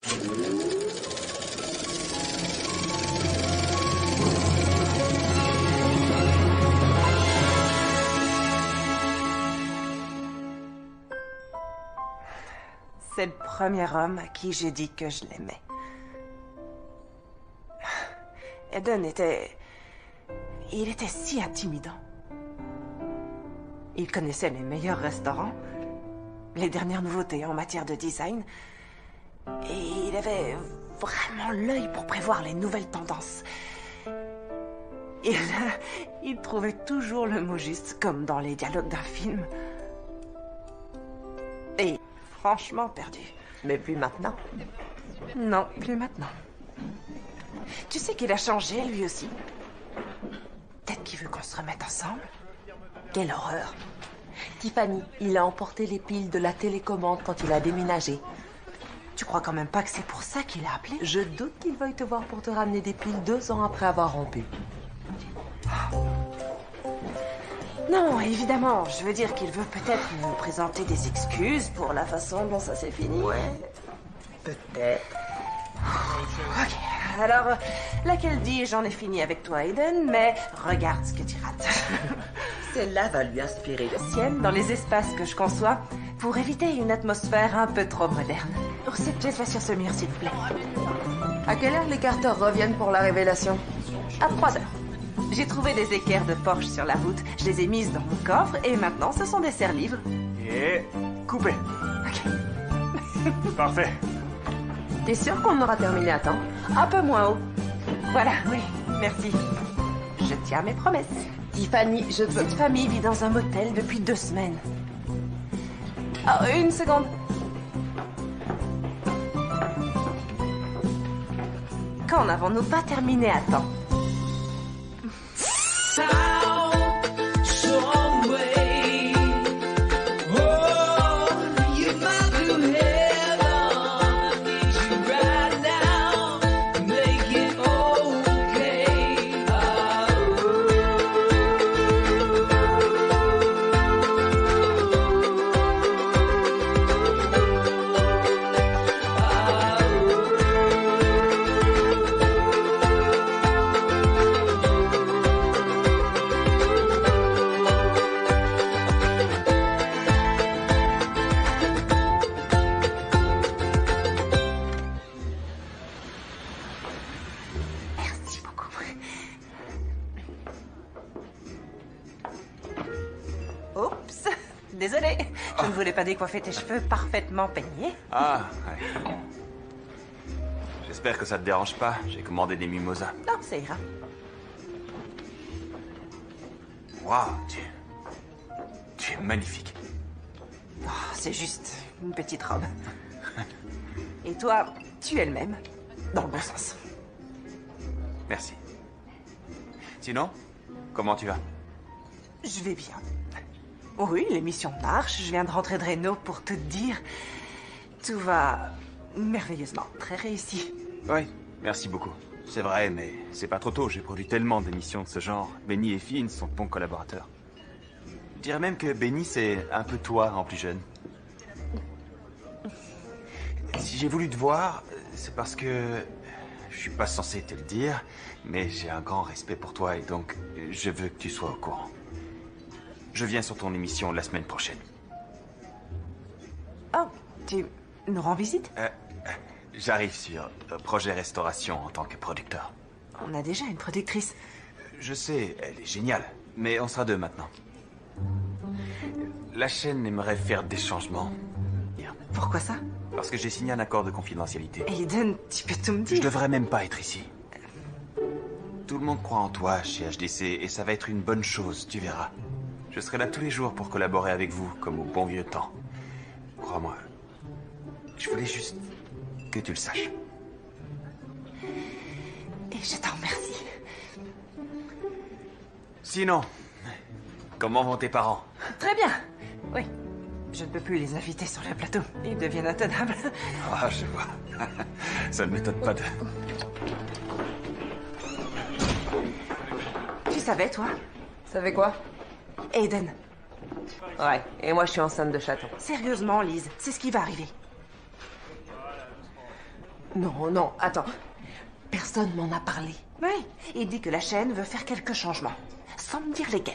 C'est le premier homme à qui j'ai dit que je l'aimais. Eden était... Il était si intimidant. Il connaissait les meilleurs restaurants, les dernières nouveautés en matière de design, et il avait vraiment l'œil pour prévoir les nouvelles tendances. Il trouvait toujours le mot juste, comme dans les dialogues d'un film. Et franchement perdu. Mais plus maintenant. Non, plus maintenant. Tu sais qu'il a changé, lui aussi. Peut-être qu'il veut qu'on se remette ensemble. Quelle horreur. Tiffany, il a emporté les piles de la télécommande quand il a déménagé. Tu crois quand même pas que c'est pour ça qu'il a appelé? Je doute qu'il veuille te voir pour te ramener des piles 2 ans après avoir rompu. Non, évidemment. Je veux dire qu'il veut peut-être nous présenter des excuses pour la façon dont ça s'est fini. Ouais, peut-être. Ok, alors, laquelle dit j'en ai fini avec toi, Aiden, mais regarde ce que tu rates. Celle-là va lui inspirer le Sienne dans les espaces que je conçois pour éviter une atmosphère un peu trop moderne. Cette pièce va sur ce mur, s'il vous plaît. À quelle heure les Carter reviennent pour la révélation? À 3 heures. J'ai trouvé des équerres de Porsche sur la route. Je les ai mises dans mon coffre et maintenant ce sont des serre-livres. Et coupé. Ok. Parfait. T'es sûr qu'on aura terminé à temps? Un peu moins haut. Voilà, oui, merci. Je tiens mes promesses. Tiffany, je veux... Cette famille vit dans un motel depuis 2 semaines. Oh, une seconde. Quand n'avons-nous pas terminé à temps? Oups, désolée. Je ne voulais pas décoiffer tes cheveux parfaitement peignés. Ah, ouais. J'espère que ça te dérange pas. J'ai commandé des mimosas. Non, ça ira. Waouh, tu es magnifique. Oh, c'est juste une petite robe. Et toi, tu es le même. Dans le bon sens. Merci. Sinon, comment tu vas? Je vais bien. Oui, l'émission marche. Je viens de rentrer de Reno pour te dire. Tout va merveilleusement. Très réussi. Oui, merci beaucoup. C'est vrai, mais c'est pas trop tôt. J'ai produit tellement d'émissions de ce genre. Benny et Finn sont de bons collaborateurs. Je dirais même que Benny, c'est un peu toi en plus jeune. Si j'ai voulu te voir, c'est parce que... Je suis pas censé te le dire, mais j'ai un grand respect pour toi et donc je veux que tu sois au courant. Je viens sur ton émission la semaine prochaine. Oh, tu nous rends visite? J'arrive sur Projet Restauration en tant que producteur. On a déjà une productrice. Je sais, elle est géniale, mais on sera 2 maintenant. La chaîne aimerait faire des changements. Pourquoi ça? Parce que j'ai signé un accord de confidentialité. Aiden, tu peux tout me dire. Je devrais même pas être ici. Tout le monde croit en toi chez HDC et ça va être une bonne chose, tu verras. Je serai là tous les jours pour collaborer avec vous, comme au bon vieux temps. Crois-moi. Je voulais juste que tu le saches. Et je t'en remercie. Sinon, comment vont tes parents? Très bien. Oui. Je ne peux plus les inviter sur le plateau. Ils deviennent intenables. Ah, je vois. Ça ne m'étonne pas de... Tu savais, toi? Savais quoi? Aiden. Ouais, et moi je suis enceinte de chaton. Sérieusement, Lise, c'est ce qui va arriver. Non, non, attends. Personne m'en a parlé. Oui, il dit que la chaîne veut faire quelques changements, sans me dire lesquels.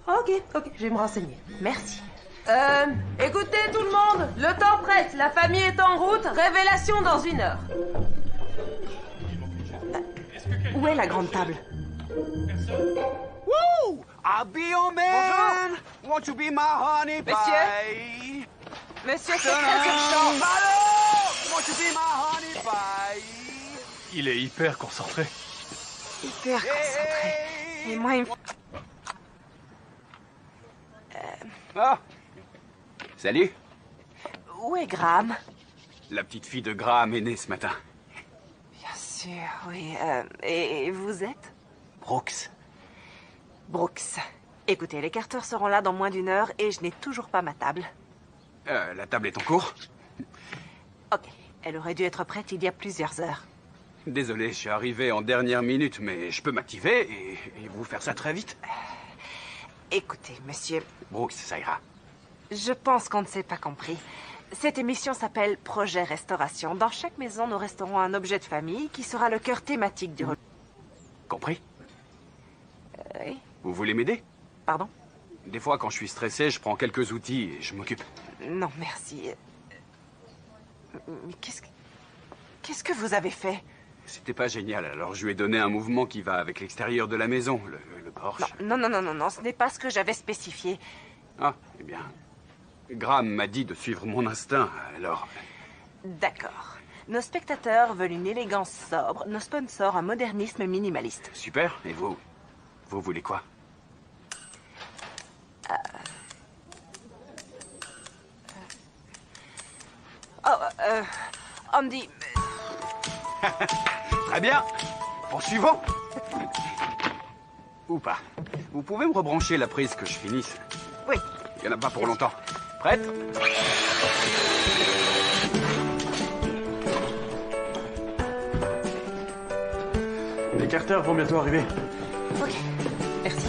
Ok, je vais me renseigner. Merci. Écoutez tout le monde, le temps presse, la famille est en route, révélation dans 1 heure. Où est la grande table? Woo! I'll be your man. Won't you be my honey pie? Monsieur, c'est très urgent. Hello! Won't you be my honey pie? Il est hyper concentré. Hyper concentré. Et moi, il me... Ah! Salut. Où est Graham? La petite fille de Graham est née ce matin. Bien sûr, oui. Et vous êtes? Brooks. Brooks. Écoutez, les Carter seront là dans moins d'1 heure et je n'ai toujours pas ma table. La table est en cours. Ok, elle aurait dû être prête il y a plusieurs heures. Désolé, je suis arrivé en dernière minute, mais je peux m'activer et vous faire ça très vite. Écoutez, monsieur, Brooks, ça ira. je pense qu'on ne s'est pas compris. Cette émission s'appelle Projet Restauration. Dans chaque maison, nous resterons un objet de famille qui sera le cœur thématique du... Compris? Oui, Vous voulez m'aider? pardon? Des fois, quand je suis stressé, je prends quelques outils et je m'occupe. Non, merci. Mais qu'est-ce que vous avez fait? C'était pas génial, alors je lui ai donné un mouvement qui va avec l'extérieur de la maison, le porche. Non, ce n'est pas ce que j'avais spécifié. Ah, eh bien... Graham m'a dit de suivre mon instinct, alors... D'accord. Nos spectateurs veulent une élégance sobre, nos sponsors un modernisme minimaliste. Super, et vous? Vous voulez quoi? Andy, Très bien. Poursuivons. Ou pas. Vous pouvez me rebrancher la prise que je finisse? oui. Il n'y en a pas pour longtemps. Prête? Les Carter vont bientôt arriver. Ok, merci.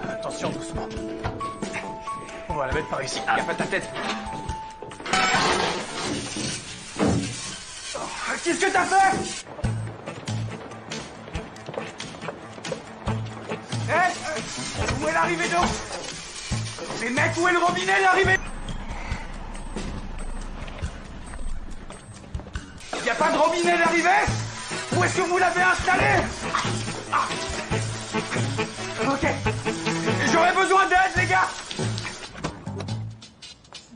Attention, doucement. On va la mettre par ici. Gaffe à ta tête. Qu'est-ce que t'as fait? Où est l'arrivée d'eau? Les mecs, où est le robinet, l'arrivée? Y a pas de robinet d'arrivée? Où est-ce que vous l'avez installé? Ok. J'aurais besoin d'aide, les gars.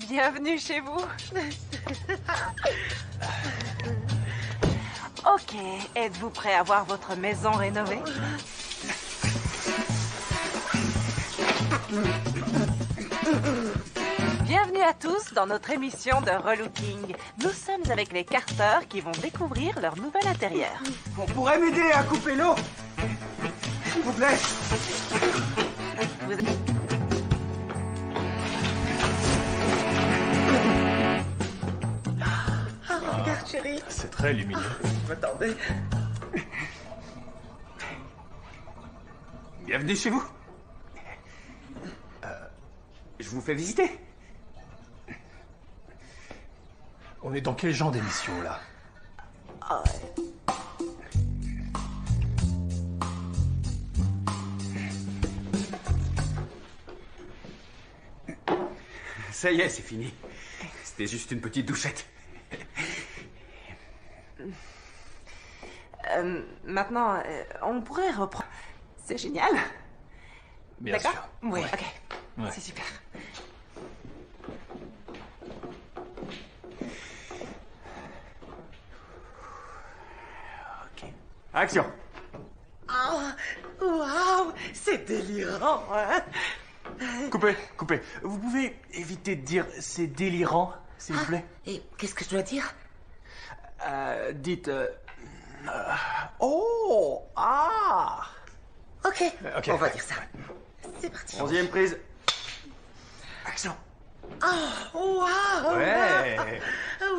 Bienvenue chez vous. Ok, êtes-vous prêt à voir votre maison rénovée? Bienvenue à tous dans notre émission de relooking. Nous sommes avec les Carter qui vont découvrir leur nouvel intérieur. On pourrait m'aider à couper l'eau? S'il vous plaît. Vous- Regarde, chérie. C'est très lumineux. Attendez. Bienvenue chez vous. Je vous fais visiter. On est dans quel genre d'émission, là? Ça y est, c'est fini. C'était juste une petite douchette. Maintenant, on pourrait reprendre. C'est génial. Bien D'accord? sûr. Oui, Ouais. ok. Ouais. C'est super. Ok. Action. Waouh, c'est délirant, hein? Coupez. Vous pouvez éviter de dire c'est délirant, s'il vous plaît? Et qu'est-ce que je dois dire? Dites... oh! Ah! Ok, Ok. on va dire ça. C'est parti. 11e prise. Action. Waouh! Ouais!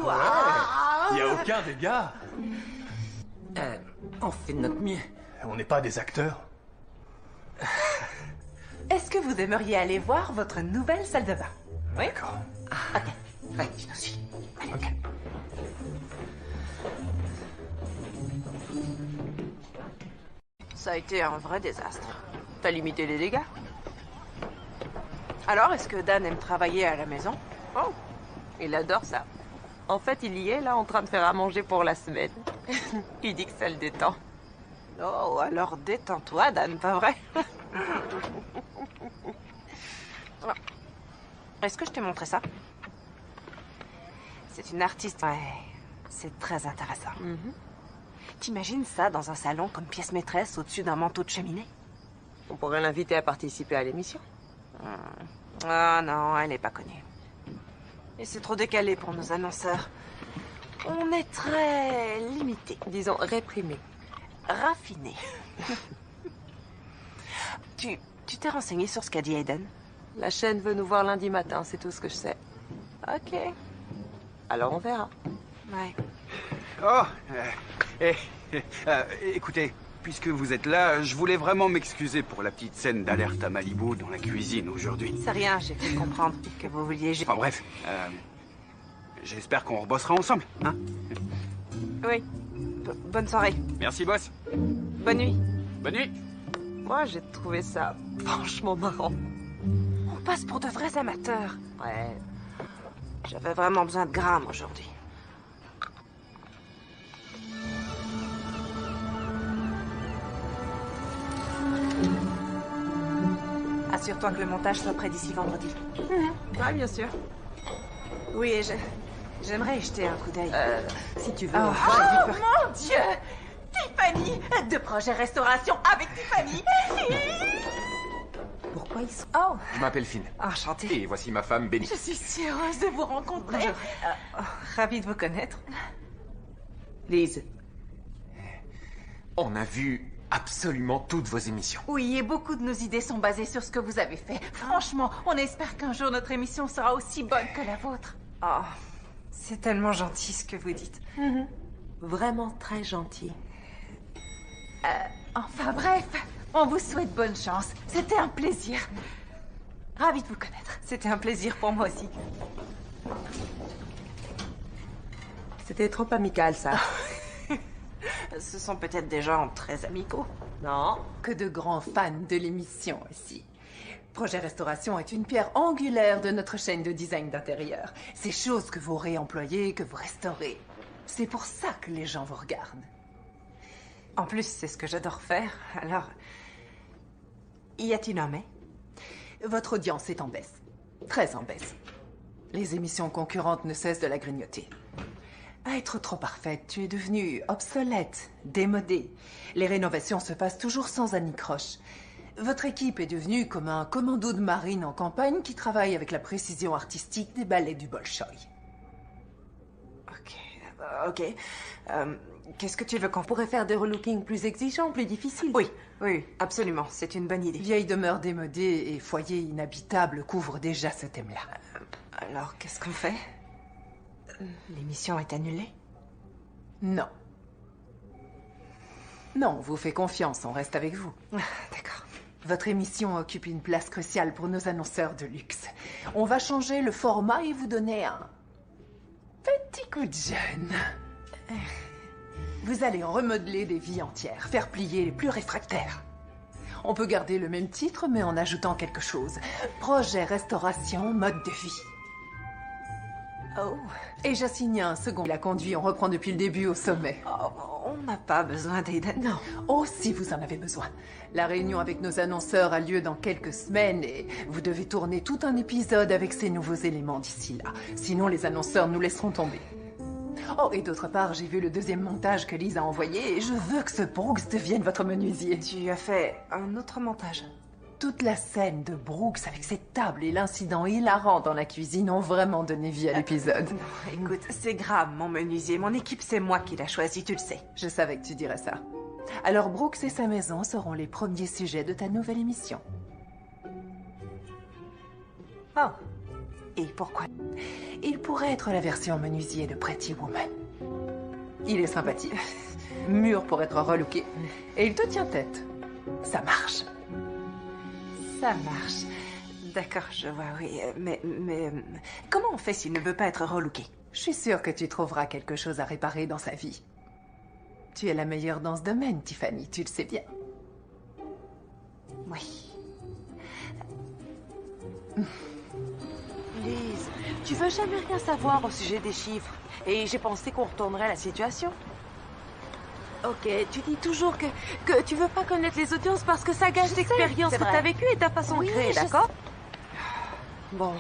Waouh! Il n'y a aucun dégât. On fait de notre mieux. On n'est pas des acteurs. Est-ce que vous aimeriez aller voir votre nouvelle salle de bain? Oui? D'accord. Ouais, je nous suis. Ok. ça a été un vrai désastre. T'as limité les dégâts. Alors, est-ce que Dan aime travailler à la maison? Oh, il adore ça. En fait, il y est là en train de faire à manger pour la semaine. Il dit que ça le détend. Oh, alors détends-toi, Dan, pas vrai? Est-ce que je t'ai montré ça? C'est une artiste. Ouais, c'est très intéressant. T'imagines ça dans un salon comme pièce maîtresse au-dessus d'un manteau de cheminée? On pourrait l'inviter à participer à l'émission. Ah non, elle n'est pas connue. Et c'est trop décalé pour nos annonceurs. On est très limité. Disons réprimé. Raffiné. Tu t'es renseigné sur ce qu'a dit Aiden? La chaîne veut nous voir lundi matin, c'est tout ce que je sais. Ok. Alors on verra. Ouais. Oh, écoutez, puisque vous êtes là, je voulais vraiment m'excuser pour la petite scène d'alerte à Malibu dans la cuisine aujourd'hui. C'est rien, j'ai fait comprendre que vous vouliez... Enfin bref, j'espère qu'on rebossera ensemble, hein? Oui. Bonne soirée. Merci, boss. Bonne nuit. Bonne nuit. Moi, j'ai trouvé ça franchement marrant. On passe pour de vrais amateurs. Ouais. J'avais vraiment besoin de grammes aujourd'hui. Assure-toi que le montage soit prêt d'ici vendredi. Ouais, bien sûr. Oui, et j'aimerais y jeter un coup d'œil. Si tu veux. Oh, mon Dieu! Tiffany! De projet restauration avec Tiffany! Pourquoi ils sont... Oh! Je m'appelle Finn. Enchantée. Et voici ma femme, Benny. Je suis si heureuse de vous rencontrer. Bonjour. Ravie de vous connaître. Lise. On a vu absolument toutes vos émissions. Oui, et beaucoup de nos idées sont basées sur ce que vous avez fait. Franchement, on espère qu'un jour notre émission sera aussi bonne que la vôtre. Oh, c'est tellement gentil ce que vous dites. Vraiment très gentil. Enfin bref, on vous souhaite bonne chance. C'était un plaisir. Ravie de vous connaître. C'était un plaisir pour moi aussi. C'était trop amical, ça. Ce sont peut-être des gens très amicaux. Non. Que de grands fans de l'émission aussi. Projet Restauration est une pierre angulaire de notre chaîne de design d'intérieur. Ces choses que vous réemployez, que vous restaurez. C'est pour ça que les gens vous regardent. En plus, c'est ce que j'adore faire. Alors, y a-t-il un mais? Votre audience est en baisse. Très en baisse. Les émissions concurrentes ne cessent de la grignoter. À être trop parfaite, tu es devenue obsolète, démodée. Les rénovations se passent toujours sans anicroche. Votre équipe est devenue comme un commando de marine en campagne qui travaille avec la précision artistique des ballets du Bolchoï. Ok. Qu'est-ce que tu veux qu'on... On pourrait faire des relooking plus exigeants, plus difficiles. Oui, absolument. C'est une bonne idée. Vieille demeure démodée et foyer inhabitable couvrent déjà ce thème-là. Alors, qu'est-ce qu'on fait? L'émission est annulée? Non. Non, on vous fait confiance, on reste avec vous. D'accord. Votre émission occupe une place cruciale pour nos annonceurs de luxe. On va changer le format et vous donner un petit coup de jeune. Vous allez en remodeler des vies entières, faire plier les plus réfractaires. On peut garder le même titre, mais en ajoutant quelque chose. Projet Restauration, mode de vie. Oh, Et j'assigne un second. Il a conduit, on reprend depuis le début au sommet. on n'a pas besoin d'Aiden. Non. Oh, si vous en avez besoin. La réunion avec nos annonceurs a lieu dans quelques semaines et vous devez tourner tout un épisode avec ces nouveaux éléments d'ici là. Sinon, les annonceurs nous laisseront tomber. Oh, et d'autre part, j'ai vu le deuxième montage que Lise a envoyé et je veux que ce Brooks devienne votre menuisier. Tu as fait un autre montage. Toute la scène de Brooks avec cette table et l'incident hilarant dans la cuisine ont vraiment donné vie à l'épisode. Écoute, c'est grave, mon menuisier. Mon équipe, c'est moi qui l'a choisi, tu le sais. Je savais que tu dirais ça. Alors Brooks et sa maison seront les premiers sujets de ta nouvelle émission. Oh. Et pourquoi? Il pourrait être la version menuisier de Pretty Woman. Il est sympathique, mûr pour être relooké, et il te tient tête. Ça marche. Ça marche. D'accord, je vois, oui. Mais comment on fait s'il ne veut pas être relooké? Je suis sûre que tu trouveras quelque chose à réparer dans sa vie. Tu es la meilleure dans ce domaine, Tiffany, tu le sais bien. Oui. Lise, tu veux jamais rien savoir au sujet des chiffres. Et j'ai pensé qu'on retournerait la situation. Ok, tu dis toujours que tu veux pas connaître les audiences parce que ça gâche l'expérience que t'as vécue et ta façon de créer, d'accord? Bon.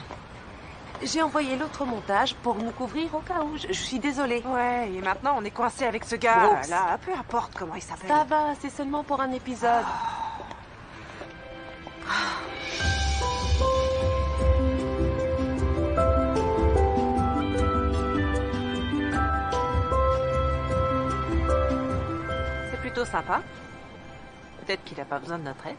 J'ai envoyé l'autre montage pour nous couvrir au cas où. Je suis désolée. Ouais, et maintenant on est coincé avec ce gars. Brooks. Là, peu importe comment il s'appelle. Ça va, c'est seulement pour un épisode. C'est plutôt sympa. Peut-être qu'il n'a pas besoin de notre aide.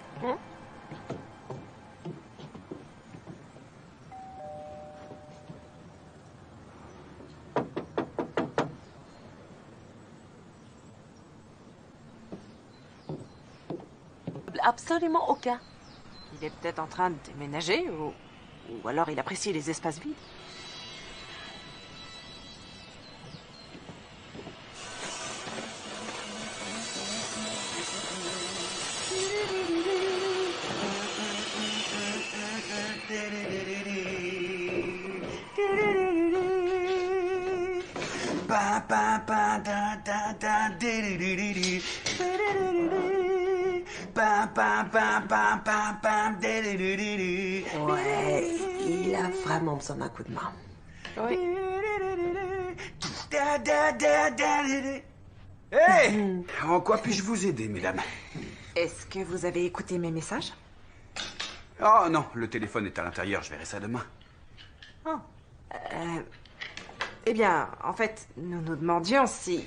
Absolument aucun. Il est peut-être en train de déménager ou alors il apprécie les espaces vides. Ouais, il a vraiment besoin d'un coup de main. Oui. Hey! En quoi puis-je vous aider, mesdames? Est-ce que vous avez écouté mes messages? Oh non, le téléphone est à l'intérieur, je verrai ça demain. Oh. Eh bien, en fait, nous nous demandions si...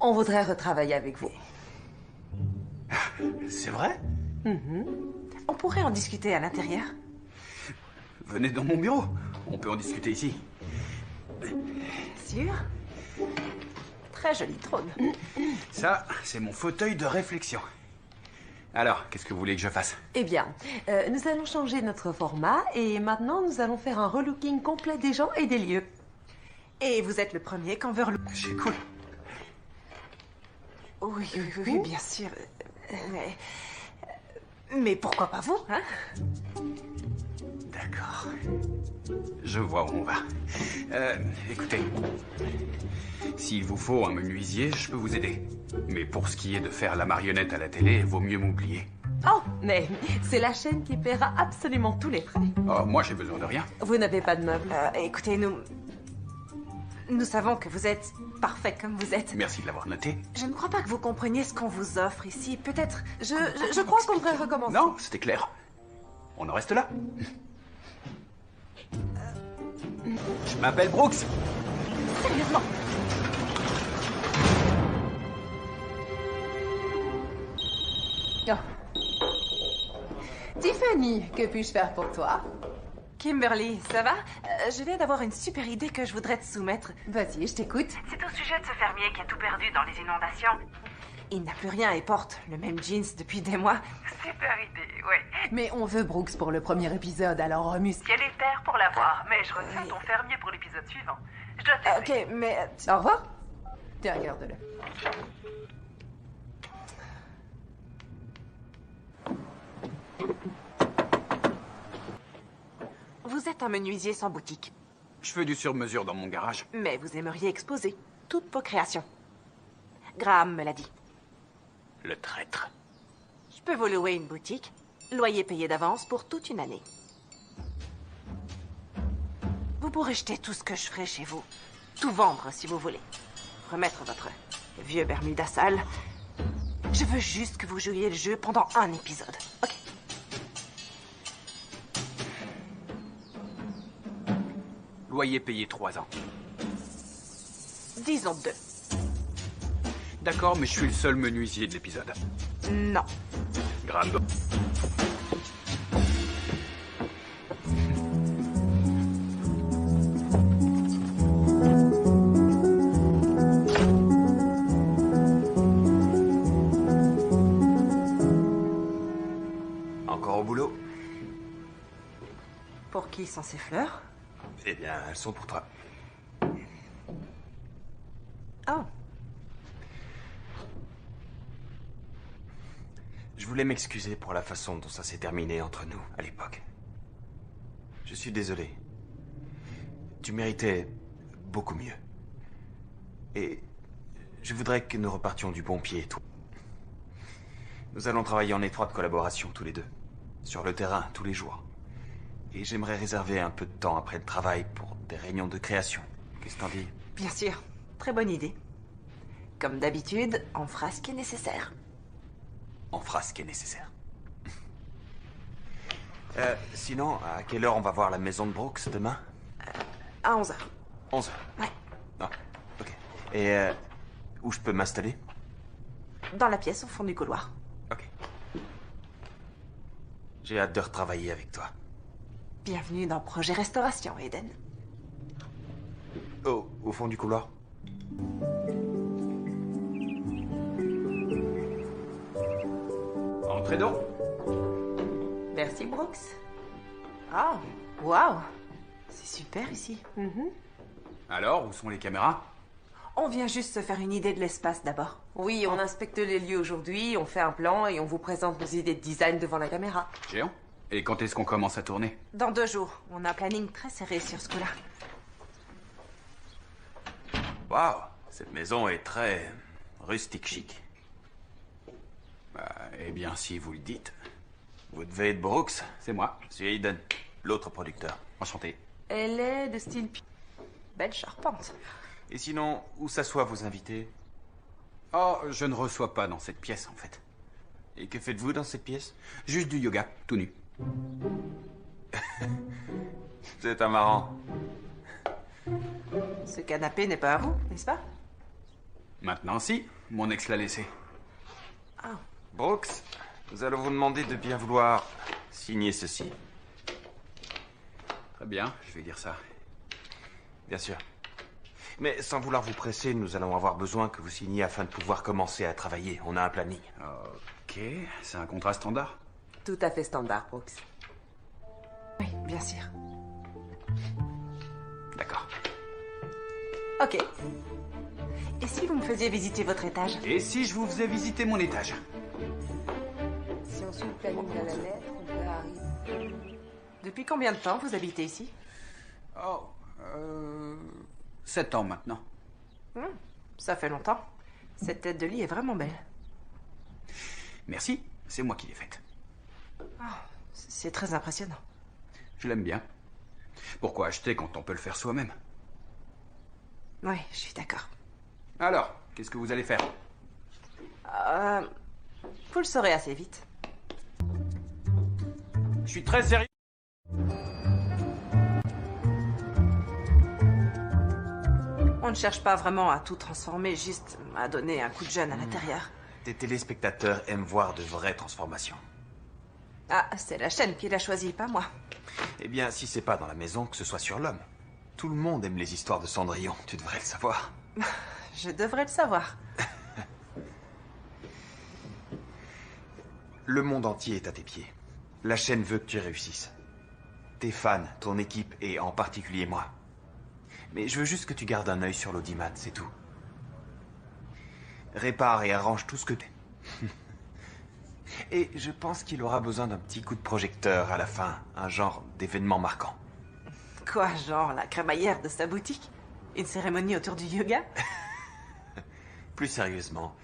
On voudrait retravailler avec vous. C'est vrai? On pourrait en discuter à l'intérieur. Venez dans mon bureau, on peut en discuter ici. Sûr? Très joli trône. Ça, c'est mon fauteuil de réflexion. Alors, qu'est-ce que vous voulez que je fasse? Eh bien, nous allons changer notre format et maintenant nous allons faire un relooking complet des gens et des lieux. Et vous êtes le premier qu'on veut relooker. C'est cool. Oui, bien sûr. Mais pourquoi pas vous, hein? D'accord. Je vois où on va. Écoutez, s'il vous faut un menuisier, je peux vous aider. Mais pour ce qui est de faire la marionnette à la télé, vaut mieux m'oublier. Oh, mais c'est la chaîne qui paiera absolument tous les frais. Oh, moi j'ai besoin de rien. Vous n'avez pas de meubles. Écoutez, nous savons que vous êtes parfait comme vous êtes. Merci de l'avoir noté. Je ne crois pas que vous compreniez ce qu'on vous offre ici. Peut-être... Je crois qu'on devrait recommencer. Non, c'était clair. On en reste là. Je m'appelle Brooks. Sérieusement. Tiffany, que puis-je faire pour toi? Kimberly, ça va? Je viens d'avoir une super idée que je voudrais te soumettre. Vas-y, je t'écoute. C'est au sujet de ce fermier qui a tout perdu dans les inondations. Il n'a plus rien et porte le même jeans depuis des mois. Super idée, oui. Mais on veut Brooks pour le premier épisode, alors remue-toi. Quel est terre pour l'avoir, mais je retiens ton fermier pour l'épisode suivant. Je dois t'aider. Ok, mais... Au revoir. Tiens, regarde-le. Vous êtes un menuisier sans boutique, Je fais du sur-mesure dans mon garage. mais vous aimeriez exposer toutes vos créations. Graham me l'a dit. Le traître. Je peux vous louer une boutique, loyer payé d'avance pour toute une année. Vous pourrez jeter tout ce que je ferai chez vous. Tout vendre si vous voulez. Remettre votre vieux Bermuda sale. Je veux juste que vous jouiez le jeu pendant un épisode, ok? Loyer payé 3 ans. Disons 2. D'accord, mais je suis le seul menuisier de l'épisode. Non. Grande. Encore au boulot? Pour qui sont ces fleurs? Eh bien, elles sont pour toi. Oh. Je voulais m'excuser pour la façon dont ça s'est terminé entre nous à l'époque. Je suis désolé. Tu méritais beaucoup mieux. Et je voudrais que nous repartions du bon pied, toi. Nous allons travailler en étroite collaboration tous les deux. Sur le terrain, tous les jours. Et j'aimerais réserver un peu de temps après le travail pour des réunions de création. Qu'est-ce que t'en dis? Bien sûr, très bonne idée. Comme d'habitude, on fera ce qui est nécessaire. On fera ce qui est nécessaire. Sinon, à quelle heure on va voir la maison de Brooks demain? À 11h. 11h. Ouais. Ah, ok. Et où je peux m'installer? Dans la pièce, au fond du couloir. Ok. J'ai hâte de retravailler avec toi. Bienvenue dans Projet Restauration, Eden. Oh, au fond du couloir? Entrez donc. Merci, Brooks. Oh, waouh. C'est super ici. Alors, où sont les caméras? On vient juste se faire une idée de l'espace d'abord. Oui, on inspecte les lieux aujourd'hui, on fait un plan et on vous présente nos idées de design devant la caméra. Géant. Et quand est-ce qu'on commence à tourner? Dans 2 jours. On a un planning très serré sur ce coup-là. Waouh, cette maison est très rustique chic. Eh bien, si vous le dites. Vous devez être Brooks? C'est moi. Je suis Aiden, l'autre producteur. Enchanté. Elle est de style... Belle charpente. Et sinon, où s'assoient vos invités? Oh, je ne reçois pas dans cette pièce, en fait. Et que faites-vous dans cette pièce? Juste du yoga, tout nu. C'est un marrant. Ce canapé n'est pas à vous, n'est-ce pas? Maintenant, si. Mon ex l'a laissé. Brooks, nous allons vous demander de bien vouloir signer ceci. Très bien, je vais dire ça. Bien sûr. Mais sans vouloir vous presser, nous allons avoir besoin que vous signiez afin de pouvoir commencer à travailler. On a un planning. Ok, c'est un contrat standard? Tout à fait standard, Brooks. Oui, bien sûr. D'accord. Ok. Et si vous me faisiez visiter votre étage? Et si je vous faisais visiter mon étage? Si on suit le planning à la lettre, on peut arriver... Depuis combien de temps vous habitez ici? Oh, 7 ans maintenant. Ça fait longtemps. Cette tête de lit est vraiment belle. Merci, c'est moi qui l'ai faite. C'est très impressionnant. Je l'aime bien. Pourquoi acheter quand on peut le faire soi-même? Oui, je suis d'accord. Alors, qu'est-ce que vous allez faire? Vous le saurez assez vite. Je suis très sérieux. On ne cherche pas vraiment à tout transformer, juste à donner un coup de jeune à l'intérieur. Tes téléspectateurs aiment voir de vraies transformations. Ah, c'est la chaîne qui l'a choisi, pas moi. Eh bien, si c'est pas dans la maison, que ce soit sur l'homme. Tout le monde aime les histoires de Cendrillon, tu devrais le savoir. Je devrais le savoir. Le monde entier est à tes pieds. La chaîne veut que tu réussisses. Tes fans, ton équipe et en particulier moi. Mais je veux juste que tu gardes un œil sur l'audimat, c'est tout. Répare et arrange tout ce que t'es. Et je pense qu'il aura besoin d'un petit coup de projecteur à la fin, un genre d'événement marquant. Quoi, genre la crémaillère de sa boutique? Une cérémonie autour du yoga? Plus sérieusement,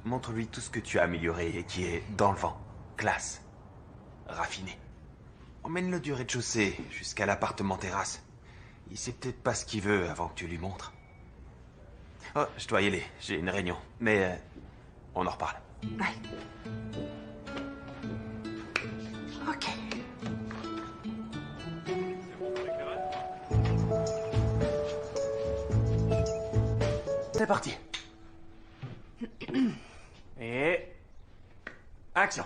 montre-lui tout ce que tu as amélioré et qui est dans le vent, classe, raffiné. Emmène-le du rez-de-chaussée jusqu'à l'appartement terrasse. Il sait peut-être pas ce qu'il veut avant que tu lui montres. Oh, je dois y aller, j'ai une réunion. Mais on en reparle. Ouais. Ok. C'est parti. Et... action.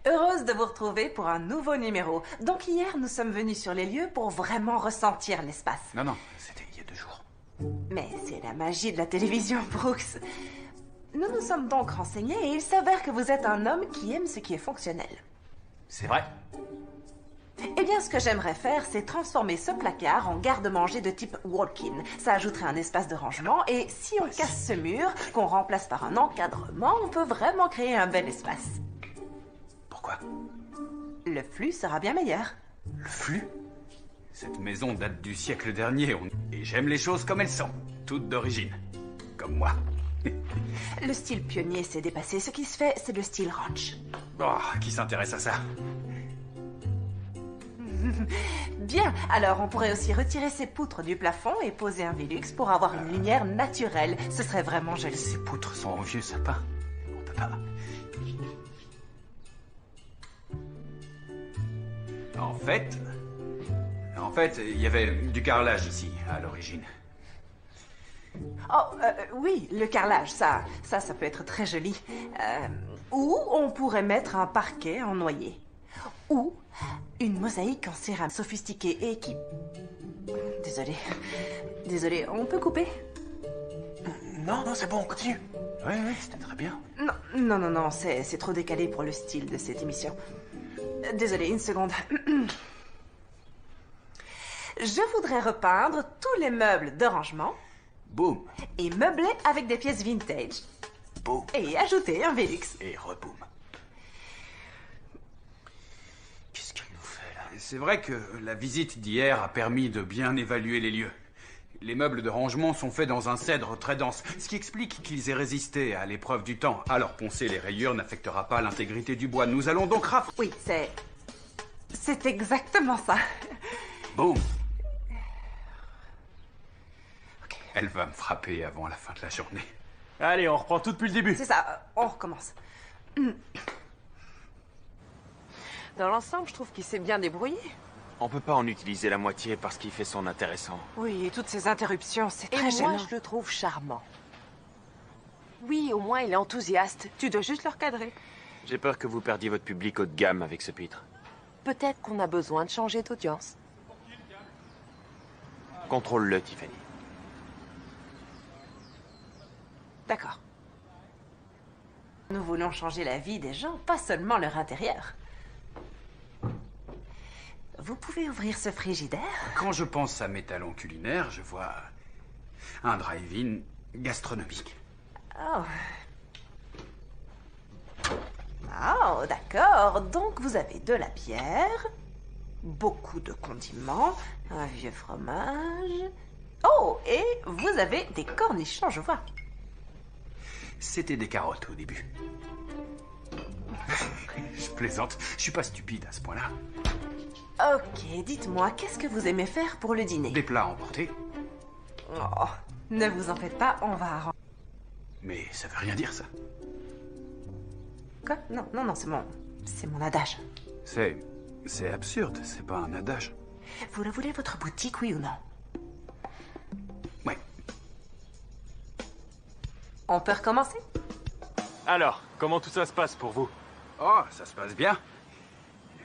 Heureuse de vous retrouver pour un nouveau numéro. Donc hier, nous sommes venus sur les lieux pour vraiment ressentir l'espace. Non, c'était il y a 2 jours. Mais c'est la magie de la télévision, Brooks. Nous nous sommes donc renseignés et il s'avère que vous êtes un homme qui aime ce qui est fonctionnel. C'est vrai. Eh bien, ce que j'aimerais faire, c'est transformer ce placard en garde-manger de type walk-in. Ça ajouterait un espace de rangement et si on casse ce mur, qu'on remplace par un encadrement, on peut vraiment créer un bel espace. Pourquoi? Le flux sera bien meilleur. Le flux? Cette maison date du siècle dernier, et j'aime les choses comme elles sont, toutes d'origine. Comme moi. Le style pionnier s'est dépassé. Ce qui se fait, c'est le style ranch. Oh, qui s'intéresse à ça? Bien, alors on pourrait aussi retirer ces poutres du plafond et poser un Velux pour avoir une lumière naturelle. Ce serait vraiment joli. Ces poutres sont au vieux sapin. On peut pas. En fait, il y avait du carrelage ici, à l'origine. Oh, oui, le carrelage, ça peut être très joli. Ou on pourrait mettre un parquet en noyer. Ou une mosaïque en céramique sophistiquée et qui... Désolé, on peut couper? Non, c'est bon, on continue. Ouais, c'était très bien. Non, c'est trop décalé pour le style de cette émission. Désolé, une seconde. Je voudrais repeindre tous les meubles de rangement. Boum. Et meubler avec des pièces vintage. Boum. Et ajouter un Velux. Et reboum. Qu'est-ce qu'elle nous fait, là? C'est vrai que la visite d'hier a permis de bien évaluer les lieux. Les meubles de rangement sont faits dans un cèdre très dense, ce qui explique qu'ils aient résisté à l'épreuve du temps. Alors poncer les rayures n'affectera pas l'intégrité du bois. Nous allons donc Oui, c'est exactement ça. Boum. Okay. Elle va me frapper avant la fin de la journée. Allez, on reprend tout depuis le début. C'est ça, on recommence. Dans l'ensemble, je trouve qu'il s'est bien débrouillé. On peut pas en utiliser la moitié parce qu'il fait son intéressant. Oui, et toutes ces interruptions, c'est Et très gênant. moi, je le trouve charmant. Oui, au moins, il est enthousiaste. Tu dois juste le recadrer. J'ai peur que vous perdiez votre public haut de gamme avec ce pitre. Peut-être qu'on a besoin de changer d'audience. Contrôle-le, Tiffany. D'accord. Nous voulons changer la vie des gens, pas seulement leur intérieur. Vous pouvez ouvrir ce frigidaire? Quand je pense à mes talents culinaires, je vois un drive-in gastronomique. Oh, d'accord. Donc vous avez de la bière, beaucoup de condiments, un vieux fromage. Oh, et vous avez des cornichons, je vois. C'était des carottes au début. Je plaisante, je suis pas stupide à ce point-là. Ok, dites-moi, qu'est-ce que vous aimez faire pour le dîner? Des plats emportés. Oh, ne vous en faites pas, on va arranger. Mais ça veut rien dire, ça. Quoi? Non, c'est mon adage. C'est absurde, c'est pas un adage. Vous le voulez, votre boutique, oui ou non? Ouais. On peut recommencer? Alors, comment tout ça se passe pour vous? Oh, ça se passe bien.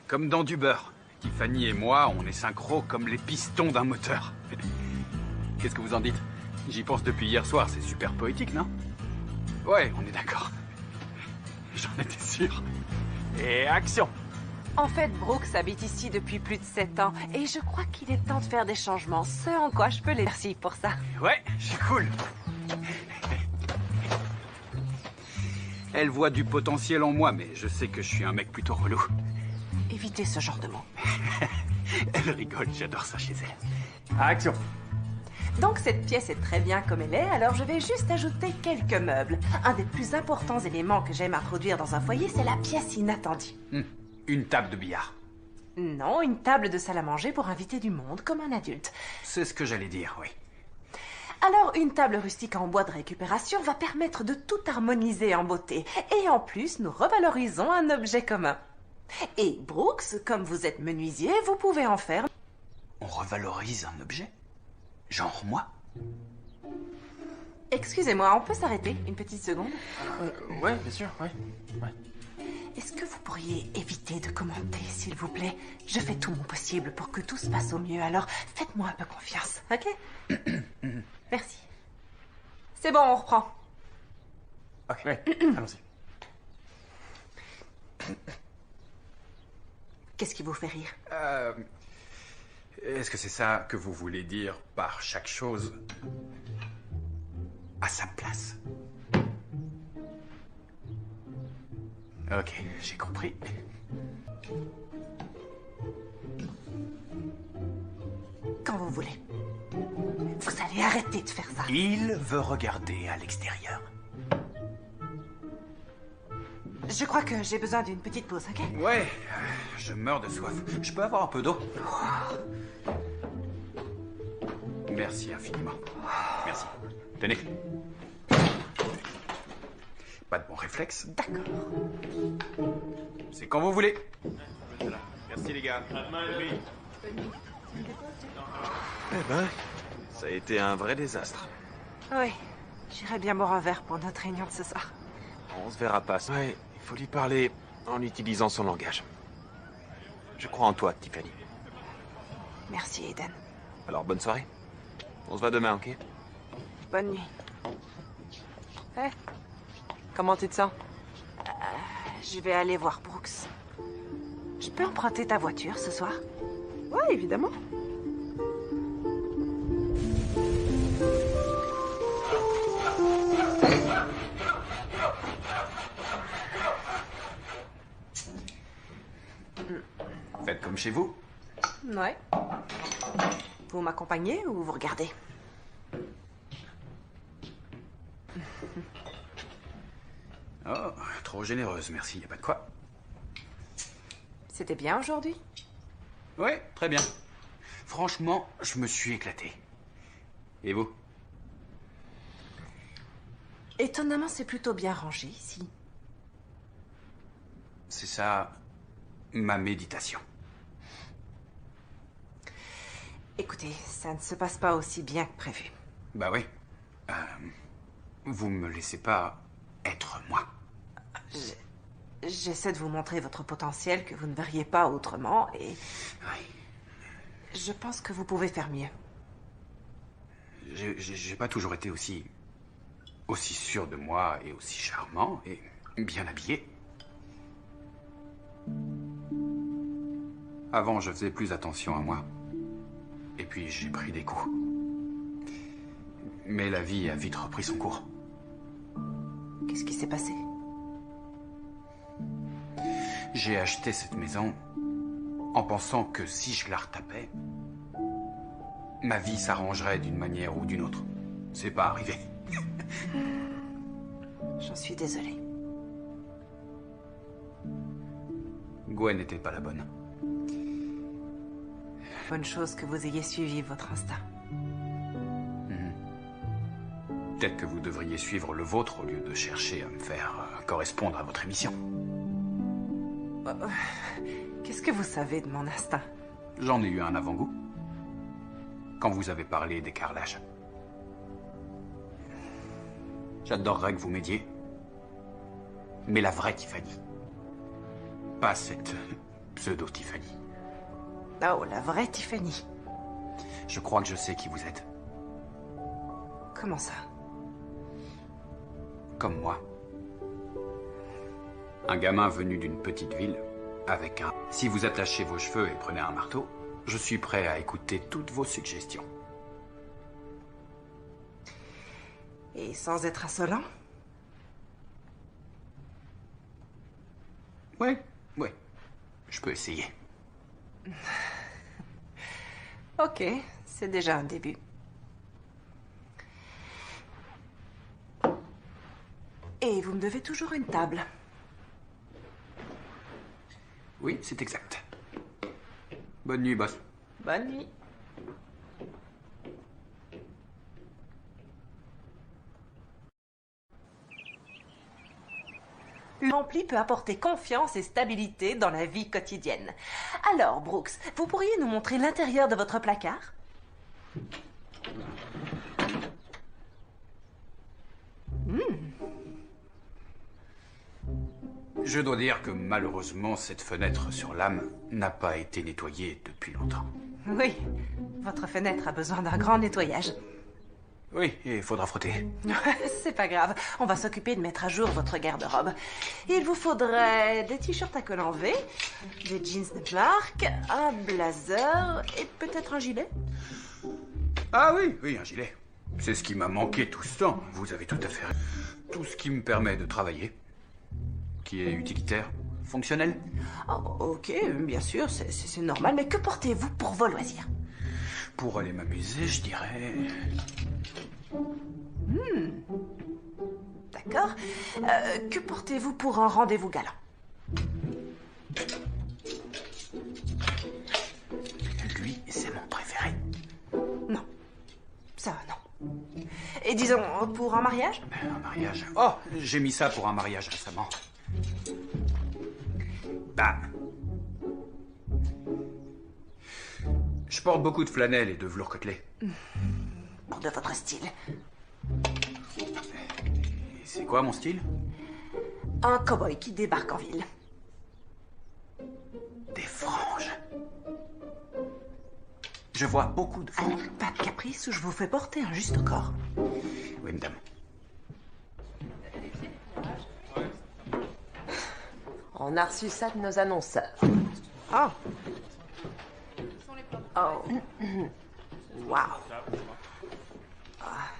Comme dans du beurre. Tiffany et moi, on est synchro comme les pistons d'un moteur. Qu'est-ce que vous en dites? J'y pense depuis hier soir, c'est super poétique, non? Ouais, on est d'accord. J'en étais sûr. Et action! En fait, Brooks habite ici depuis plus de 7 ans et je crois qu'il est temps de faire des changements. Ce en quoi je peux les remercier pour ça. Ouais, c'est cool. Elle voit du potentiel en moi, mais je sais que je suis un mec plutôt relou. Évitez ce genre de mots. Elle rigole, j'adore ça chez elle. Action! Donc cette pièce est très bien comme elle est, alors je vais juste ajouter quelques meubles. Un des plus importants éléments que j'aime introduire dans un foyer, c'est la pièce inattendue. Une table de billard. Non, une table de salle à manger pour inviter du monde, comme un adulte. C'est ce que j'allais dire, oui. Alors, une table rustique en bois de récupération va permettre de tout harmoniser en beauté. Et en plus, nous revalorisons un objet commun. Et Brooks, comme vous êtes menuisier, vous pouvez en faire... On revalorise un objet? Genre moi? Excusez-moi, on peut s'arrêter une petite seconde? Ouais, bien sûr, ouais. Est-ce que vous pourriez éviter de commenter, s'il vous plaît? Je fais tout mon possible pour que tout se passe au mieux, alors faites-moi un peu confiance, ok? Merci. C'est bon, on reprend. Ok, ouais, allons-y. Qu'est-ce qui vous fait rire? Est-ce que c'est ça que vous voulez dire par chaque chose à sa place? Ok, j'ai compris. Quand vous voulez. Vous allez arrêter de faire ça. Il veut regarder à l'extérieur. Je crois que j'ai besoin d'une petite pause, ok? Ouais, je meurs de soif. Je peux avoir un peu d'eau? Merci infiniment. Merci. Tenez. Pas de bon réflexe. D'accord. C'est quand vous voulez. Merci les gars. Eh ben, ça a été un vrai désastre. Oui, j'irai bien boire un verre pour notre réunion de ce soir. On se verra pas. Ouais, il faut lui parler en utilisant son langage. Je crois en toi, Tiffany. Merci, Aiden. Alors, bonne soirée. On se voit demain, ok? Bonne nuit. Comment tu te sens? Je vais aller voir Brooks. Je peux emprunter ta voiture ce soir? Ouais, évidemment. Faites comme chez vous. Ouais. Vous m'accompagnez ou vous regardez? Oh, trop généreuse, merci, y a pas de quoi. C'était bien aujourd'hui? Ouais, très bien. Franchement, je me suis éclaté. Et vous? Étonnamment, c'est plutôt bien rangé ici. C'est ça, ma méditation. Écoutez, ça ne se passe pas aussi bien que prévu. Bah oui. Vous me laissez pas être moi. J'essaie de vous montrer votre potentiel que vous ne verriez pas autrement et... Oui. Je pense que vous pouvez faire mieux. J'ai pas toujours été aussi sûr de moi et aussi charmant et bien habillé. Avant, je faisais plus attention à moi. Et puis, j'ai pris des coups. Mais la vie a vite repris son cours. Qu'est-ce qui s'est passé? J'ai acheté cette maison en pensant que si je la retapais, ma vie s'arrangerait d'une manière ou d'une autre. C'est pas arrivé. J'en suis désolée. Gwen n'était pas la bonne. Bonne chose que vous ayez suivi votre instinct. Peut-être que vous devriez suivre le vôtre au lieu de chercher à me faire correspondre à votre émission. Qu'est-ce que vous savez de mon instinct? J'en ai eu un avant-goût. Quand vous avez parlé des carrelages. J'adorerais que vous m'aidiez. Mais la vraie Tiffany. Pas cette pseudo-Tiffany. Oh, la vraie Tiffany. Je crois que je sais qui vous êtes. Comment ça? Comme moi. Un gamin venu d'une petite ville, avec un... Si vous attachez vos cheveux et prenez un marteau, je suis prêt à écouter toutes vos suggestions. Et sans être insolent? Ouais. Je peux essayer. Ok, c'est déjà un début. Et vous me devez toujours une table. Oui, c'est exact. Bonne nuit, boss. Bonne nuit. L'ampli peut apporter confiance et stabilité dans la vie quotidienne. Alors, Brooks, vous pourriez nous montrer l'intérieur de votre placard? Je dois dire que malheureusement, cette fenêtre sur l'âme n'a pas été nettoyée depuis longtemps. Oui, votre fenêtre a besoin d'un grand nettoyage. Oui, et il faudra frotter. C'est pas grave, on va s'occuper de mettre à jour votre garde-robe. Il vous faudrait des t-shirts à col en V, des jeans de marque, un blazer et peut-être un gilet. Ah oui, un gilet. C'est ce qui m'a manqué tout ce temps. Vous avez tout à fait raison. Tout ce qui me permet de travailler, qui est utilitaire, fonctionnel. Oh, ok, bien sûr, c'est normal, mais que portez-vous pour vos loisirs? Pour aller m'amuser, je dirais... D'accord. Que portez-vous pour un rendez-vous galant? Lui, c'est mon préféré. Non. Ça, non. Et disons, pour un mariage? Un mariage... Oh, j'ai mis ça pour un mariage récemment. Bam. Je porte beaucoup de flanelle et de velours côtelé. Pour de votre style. Et c'est quoi mon style? Un cow-boy qui débarque en ville. Des franges. Je vois beaucoup de franges. Alors, pas de caprice ou je vous fais porter un juste au corps. Oui, madame. On a reçu ça de nos annonceurs. Oh. Oh. Waouh. Ah.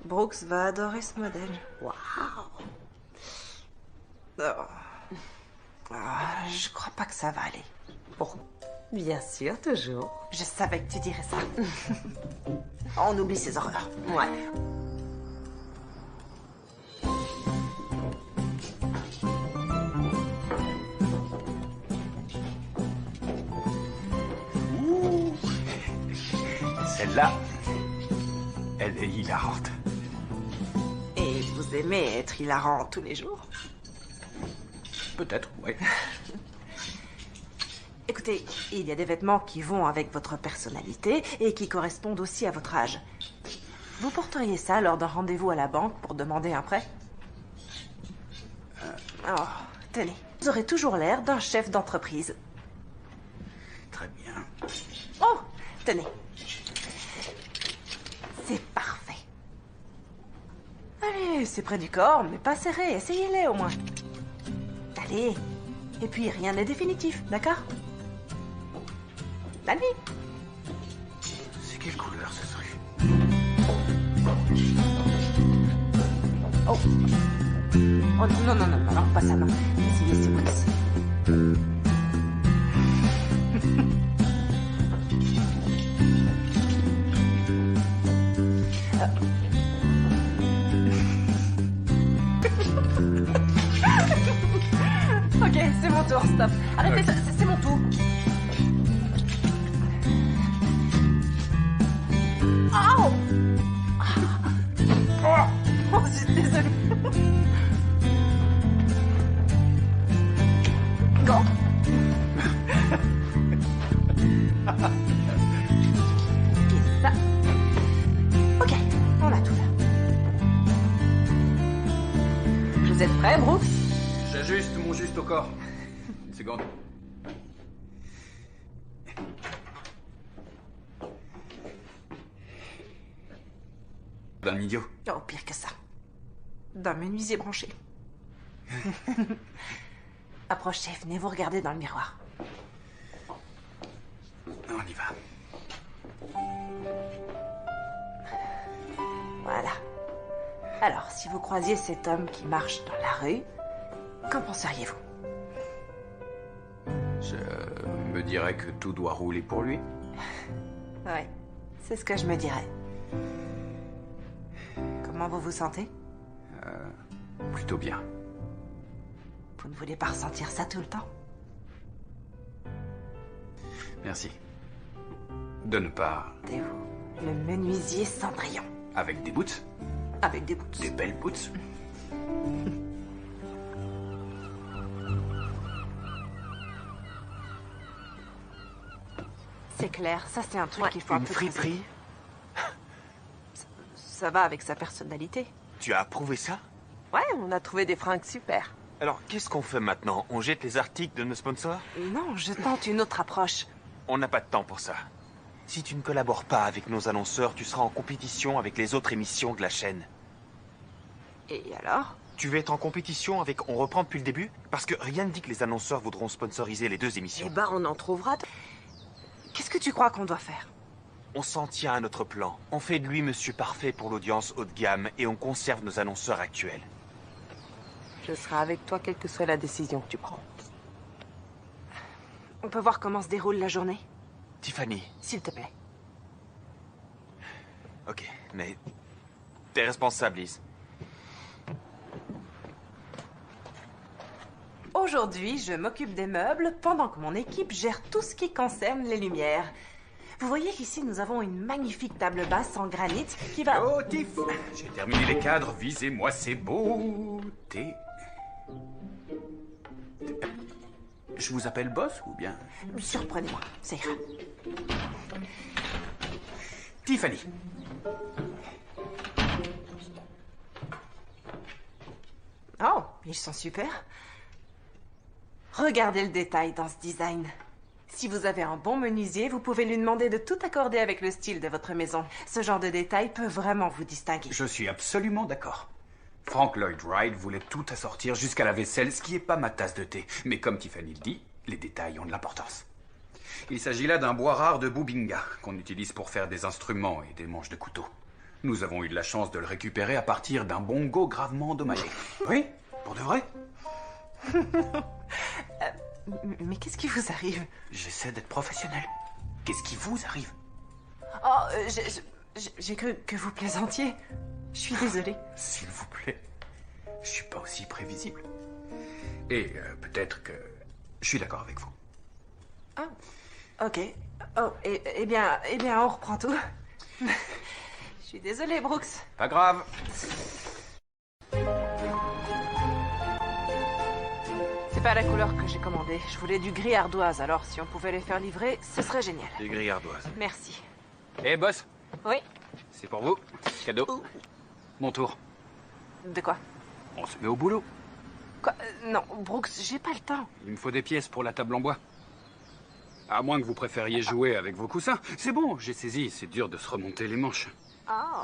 Brooks va adorer ce modèle. Waouh. Oh. Ah, je crois pas que ça va aller. Bon, bien sûr, toujours. Je savais que tu dirais ça. On oublie ces horreurs. Ouais. Celle-là, elle est hilarante. Et vous aimez être hilarant tous les jours? Peut-être, oui. Écoutez, il y a des vêtements qui vont avec votre personnalité et qui correspondent aussi à votre âge. Vous porteriez ça lors d'un rendez-vous à la banque pour demander un prêt? Oh, tenez. Vous aurez toujours l'air d'un chef d'entreprise. Très bien. Oh, tenez. C'est parfait. Allez, c'est près du corps, mais pas serré. Essayez-les au moins. Allez. Et puis, rien n'est définitif, d'accord? Allez. C'est quelle couleur ce truc? Oh. Oh non, non, non, non, non, pas ça, non. Essayez, c'est Brooks. Ok, c'est mon tour, stop. Arrêtez, Ok. c'est mon tour. Oh, oh, je suis désolée. Go. Et ça. Ok, on a tout là. Vous êtes prêts, Brooks? J'ajuste mon juste au corps. Une seconde. D'un idiot. Oh, pire que ça. D'un menuisier branché. Approchez, venez vous regarder dans le miroir. On y va. Voilà. Alors, si vous croisiez cet homme qui marche dans la rue, qu'en penseriez-vous? Je me dirais que tout doit rouler pour lui. Ouais, c'est ce que je me dirais. Comment vous vous sentez? Plutôt bien. Vous ne voulez pas ressentir ça tout le temps? Merci. De ne pas... C'est vous, le menuisier Cendrillon. Avec des boots. Avec des boots. Des belles boots. C'est clair, ça c'est un truc qu'il faut un Une peu creuser. friperie? Ça va avec sa personnalité. Tu as approuvé ça? Ouais, on a trouvé des fringues super. Alors, qu'est-ce qu'on fait maintenant? On jette les articles de nos sponsors? Non, je tente une autre approche. On n'a pas de temps pour ça. Si tu ne collabores pas avec nos annonceurs, tu seras en compétition avec les autres émissions de la chaîne. Et alors? Tu veux être en compétition avec On reprend depuis le début? Parce que rien ne dit que les annonceurs voudront sponsoriser les deux émissions. Eh ben, on en trouvera. Qu'est-ce que tu crois qu'on doit faire? On s'en tient à notre plan. On fait de lui Monsieur Parfait pour l'audience haut de gamme et on conserve nos annonceurs actuels. Je serai avec toi quelle que soit la décision que tu prends. On peut voir comment se déroule la journée? Tiffany. S'il te plaît. Ok, mais... T'es responsable, Liz. Aujourd'hui, je m'occupe des meubles pendant que mon équipe gère tout ce qui concerne les lumières. Vous voyez qu'ici, nous avons une magnifique table basse en granit qui va... Oh, Tiff! J'ai terminé les cadres, visez-moi ces beautés. Je vous appelle boss ou bien? Surprenez-moi, ça ira. Tiffany. Oh, ils sont super. Regardez le détail dans ce design. Si vous avez un bon menuisier, vous pouvez lui demander de tout accorder avec le style de votre maison. Ce genre de détail peut vraiment vous distinguer. Je suis absolument d'accord. Frank Lloyd Wright voulait tout assortir jusqu'à la vaisselle, ce qui n'est pas ma tasse de thé. Mais comme Tiffany le dit, les détails ont de l'importance. Il s'agit là d'un bois rare de Bubinga, qu'on utilise pour faire des instruments et des manches de couteau. Nous avons eu de la chance de le récupérer à partir d'un bongo gravement endommagé. Oui, pour de vrai. Mais qu'est-ce qui vous arrive? J'essaie d'être professionnel. Qu'est-ce qui vous arrive? Oh, j'ai cru que vous plaisantiez. Je suis désolée. S'il vous plaît, je suis pas aussi prévisible. Et peut-être que je suis d'accord avec vous. Ah, ok. Oh, eh bien, on reprend tout. Je suis désolée, Brooks. Pas grave. C'est pas la couleur que j'ai commandée. Je voulais du gris ardoise, alors si on pouvait les faire livrer, ce serait génial. Du gris ardoise. Merci. Eh, boss, Oui? c'est pour vous. Cadeau. Mon tour. De quoi? On se met au boulot. Quoi? Non, Brooks, j'ai pas le temps. Il me faut des pièces pour la table en bois. À moins que vous préfériez jouer avec vos coussins. C'est bon, j'ai saisi. C'est dur de se remonter les manches. Oh.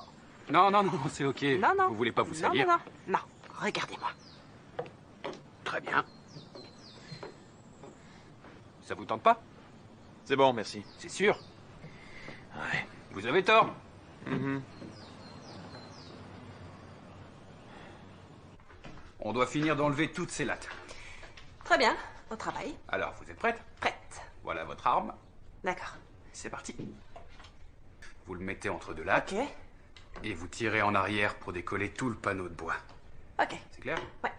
Non, c'est ok. Non. Vous voulez pas vous salir? Non, regardez-moi. Très bien. Ça vous tente pas? C'est bon, merci. C'est sûr. Ouais. Vous avez tort. On doit finir d'enlever toutes ces lattes. Très bien, au travail. Alors, vous êtes prête? Prête. Voilà votre arme. D'accord. C'est parti. Vous le mettez entre deux lattes. Ok. Et vous tirez en arrière pour décoller tout le panneau de bois. Ok. C'est clair? Ouais.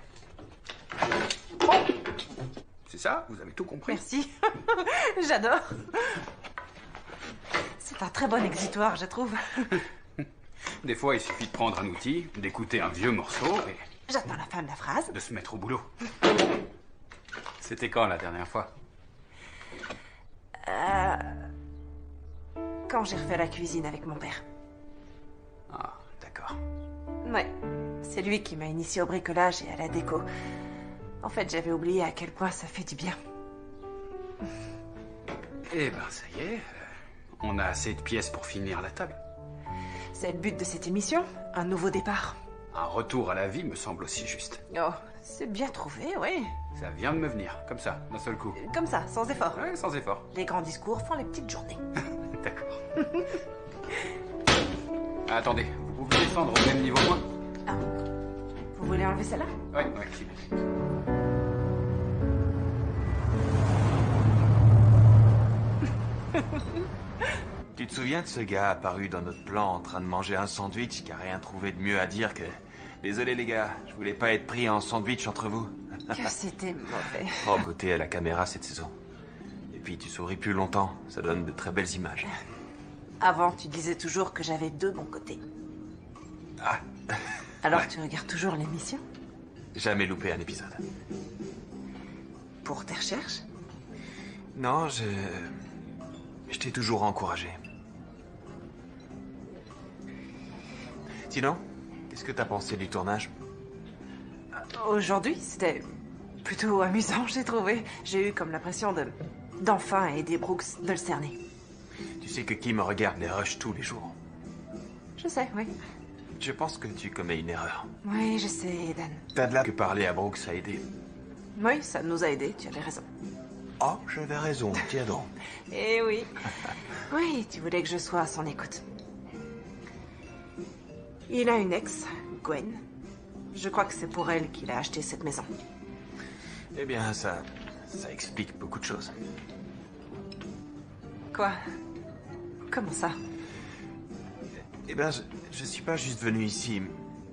C'est ça? Vous avez tout compris? Merci. J'adore. C'est un très bon exitoire, je trouve. Des fois, il suffit de prendre un outil, d'écouter un vieux morceau et J'attends la fin de la phrase. de se mettre au boulot. C'était quand la dernière fois? Quand j'ai refait la cuisine avec mon père. Ah, d'accord. Ouais. C'est lui qui m'a initié au bricolage et à la déco. En fait, j'avais oublié à quel point ça fait du bien. Eh ben, ça y est. On a assez de pièces pour finir la table. C'est le but de cette émission, un nouveau départ. Un retour à la vie me semble aussi juste. Oh, c'est bien trouvé, oui. Ça vient de me venir, comme ça, d'un seul coup. Comme ça, sans effort. Ouais, sans effort. Les grands discours font les petites journées. D'accord. Attendez, vous pouvez descendre au même niveau que moi? Vous voulez enlever celle-là? Ouais, s'il vous plaît. Tu te souviens de ce gars apparu dans notre plan en train de manger un sandwich qui a rien trouvé de mieux à dire que... Désolé les gars, je voulais pas être pris en sandwich entre vous. Que c'était mauvais. Oh, côté à la caméra cette saison. Et puis tu souris plus longtemps, ça donne de très belles images. Avant, tu disais toujours que j'avais deux bons côtés. Ah, Alors tu regardes toujours l'émission? jamais loupé un épisode. Pour tes recherches? Non, je t'ai toujours encouragé. Sinon, qu'est-ce que t'as pensé du tournage? Aujourd'hui, c'était plutôt amusant, j'ai trouvé. J'ai eu comme l'impression d'enfin aider Brooks de le cerner. Tu sais que Kim regarde les rushs tous les jours. Je sais, oui. Je pense que tu commets une erreur. Oui, je sais, Eden. T'as de là que parler à Brooks a aidé. Oui, ça nous a aidés, tu avais raison. Oh, j'avais raison, tiens donc. Eh oui. Oui, tu voulais que je sois à son écoute. Il a une ex, Gwen. Je crois que c'est pour elle qu'il a acheté cette maison. Eh bien, ça explique beaucoup de choses. Quoi? Comment ça? Eh bien, je suis pas juste venu ici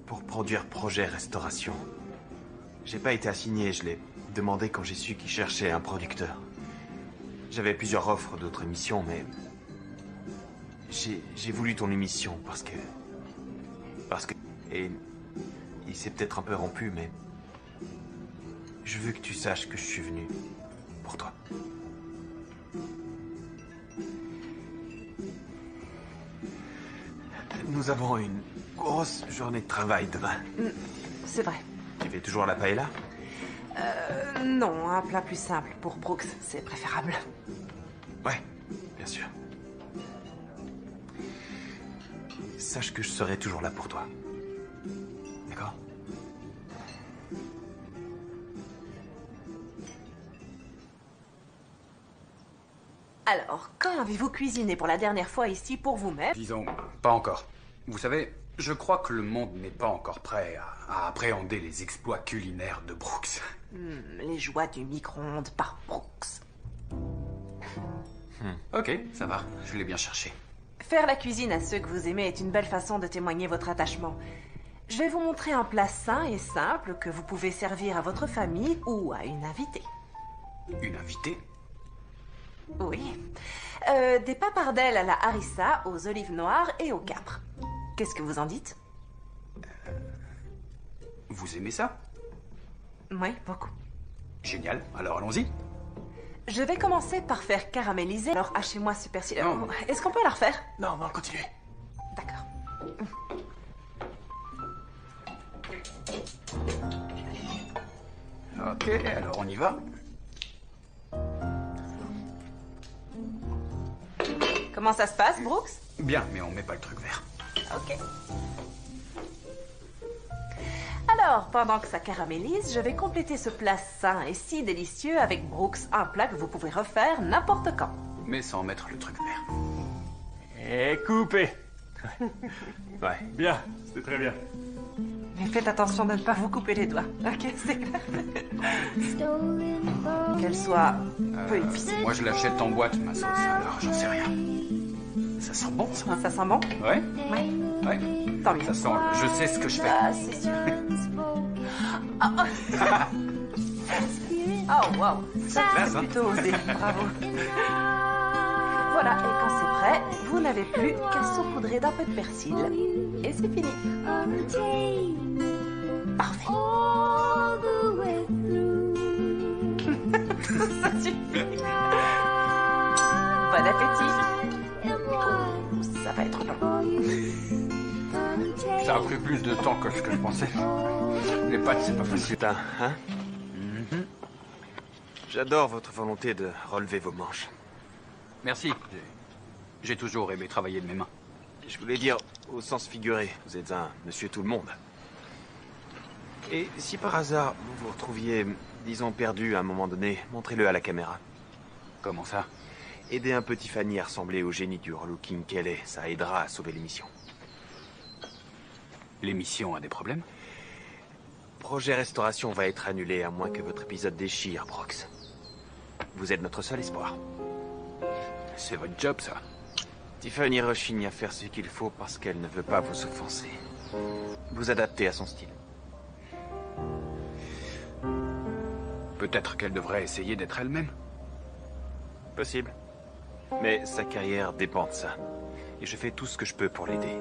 pour produire Projet Restauration. J'ai pas été assigné, je l'ai demandé quand j'ai su qu'il cherchait un producteur. J'avais plusieurs offres d'autres émissions, mais... J'ai voulu ton émission parce que... Et... Il s'est peut-être un peu rompu, mais... Je veux que tu saches que je suis venu pour toi. Nous avons une grosse journée de travail demain. C'est vrai. Tu fais toujours la paella? Non, un plat plus simple pour Brooks, c'est préférable. Ouais, bien sûr. Sache que je serai toujours là pour toi. D'accord? Alors, quand avez-vous cuisiné pour la dernière fois ici pour vous-même? Disons, pas encore. Vous savez, je crois que le monde n'est pas encore prêt à appréhender les exploits culinaires de Brooks. Les joies du micro-ondes par Brooks. Ok, ça va, je l'ai bien cherché. Faire la cuisine à ceux que vous aimez est une belle façon de témoigner votre attachement. Je vais vous montrer un plat sain et simple que vous pouvez servir à votre famille ou à une invitée. Une invitée? Oui. Des papardelles à la harissa, aux olives noires et au capre. Qu'est-ce que vous en dites? Vous aimez ça? Oui, beaucoup. Génial, alors allons-y. Je vais commencer par faire caraméliser. Alors, hachez-moi ce persil. Non. Est-ce qu'on peut la refaire? Non, on va continuer. D'accord. Ok, alors on y va. Comment ça se passe, Brooks? Bien, mais on met pas le truc vert. Ok. Alors, pendant que ça caramélise, je vais compléter ce plat sain et si délicieux avec Brooks, un plat que vous pouvez refaire n'importe quand. Mais sans mettre le truc vert. Et coupé. Ouais. Bien, c'était très bien. Mais faites attention de ne pas vous couper les doigts. Ok, c'est clair. Qu'elle soit peu épicée. Moi je l'achète en boîte, ma sauce, alors j'en sais rien. Ça sent bon, ça? Ça sent bon? Ouais? Ouais. Ouais. Tant mieux. Ça sent... Je sais ce que je fais. Ah, c'est sûr. Oh, wow. Ça, classe, c'est hein? plutôt osé. Bravo. Voilà, et quand c'est prêt, vous n'avez plus qu'à saupoudrer d'un peu de persil. Et c'est fini. Parfait. Ça suffit. Bon appétit. Ça va être long. Ça a pris plus de temps que ce que je pensais. Les pâtes, c'est pas facile. Putain, hein? J'adore votre volonté de relever vos manches. Merci. J'ai toujours aimé travailler de mes mains. Je voulais dire, au sens figuré, vous êtes un monsieur tout le monde. Et si par hasard, vous vous retrouviez, disons, perdu à un moment donné, montrez-le à la caméra. Comment ça? Aidez un peu Tiffany à ressembler au génie du relooking qu'elle est, ça aidera à sauver l'émission. L'émission a des problèmes? Projet Restauration va être annulé à moins que votre épisode déchire, Brooks. Vous êtes notre seul espoir. C'est votre job, ça. Tiffany rechigne à faire ce qu'il faut parce qu'elle ne veut pas vous offenser. Vous adaptez à son style. Peut-être qu'elle devrait essayer d'être elle-même. Possible. Mais sa carrière dépend de ça. Et je fais tout ce que je peux pour l'aider.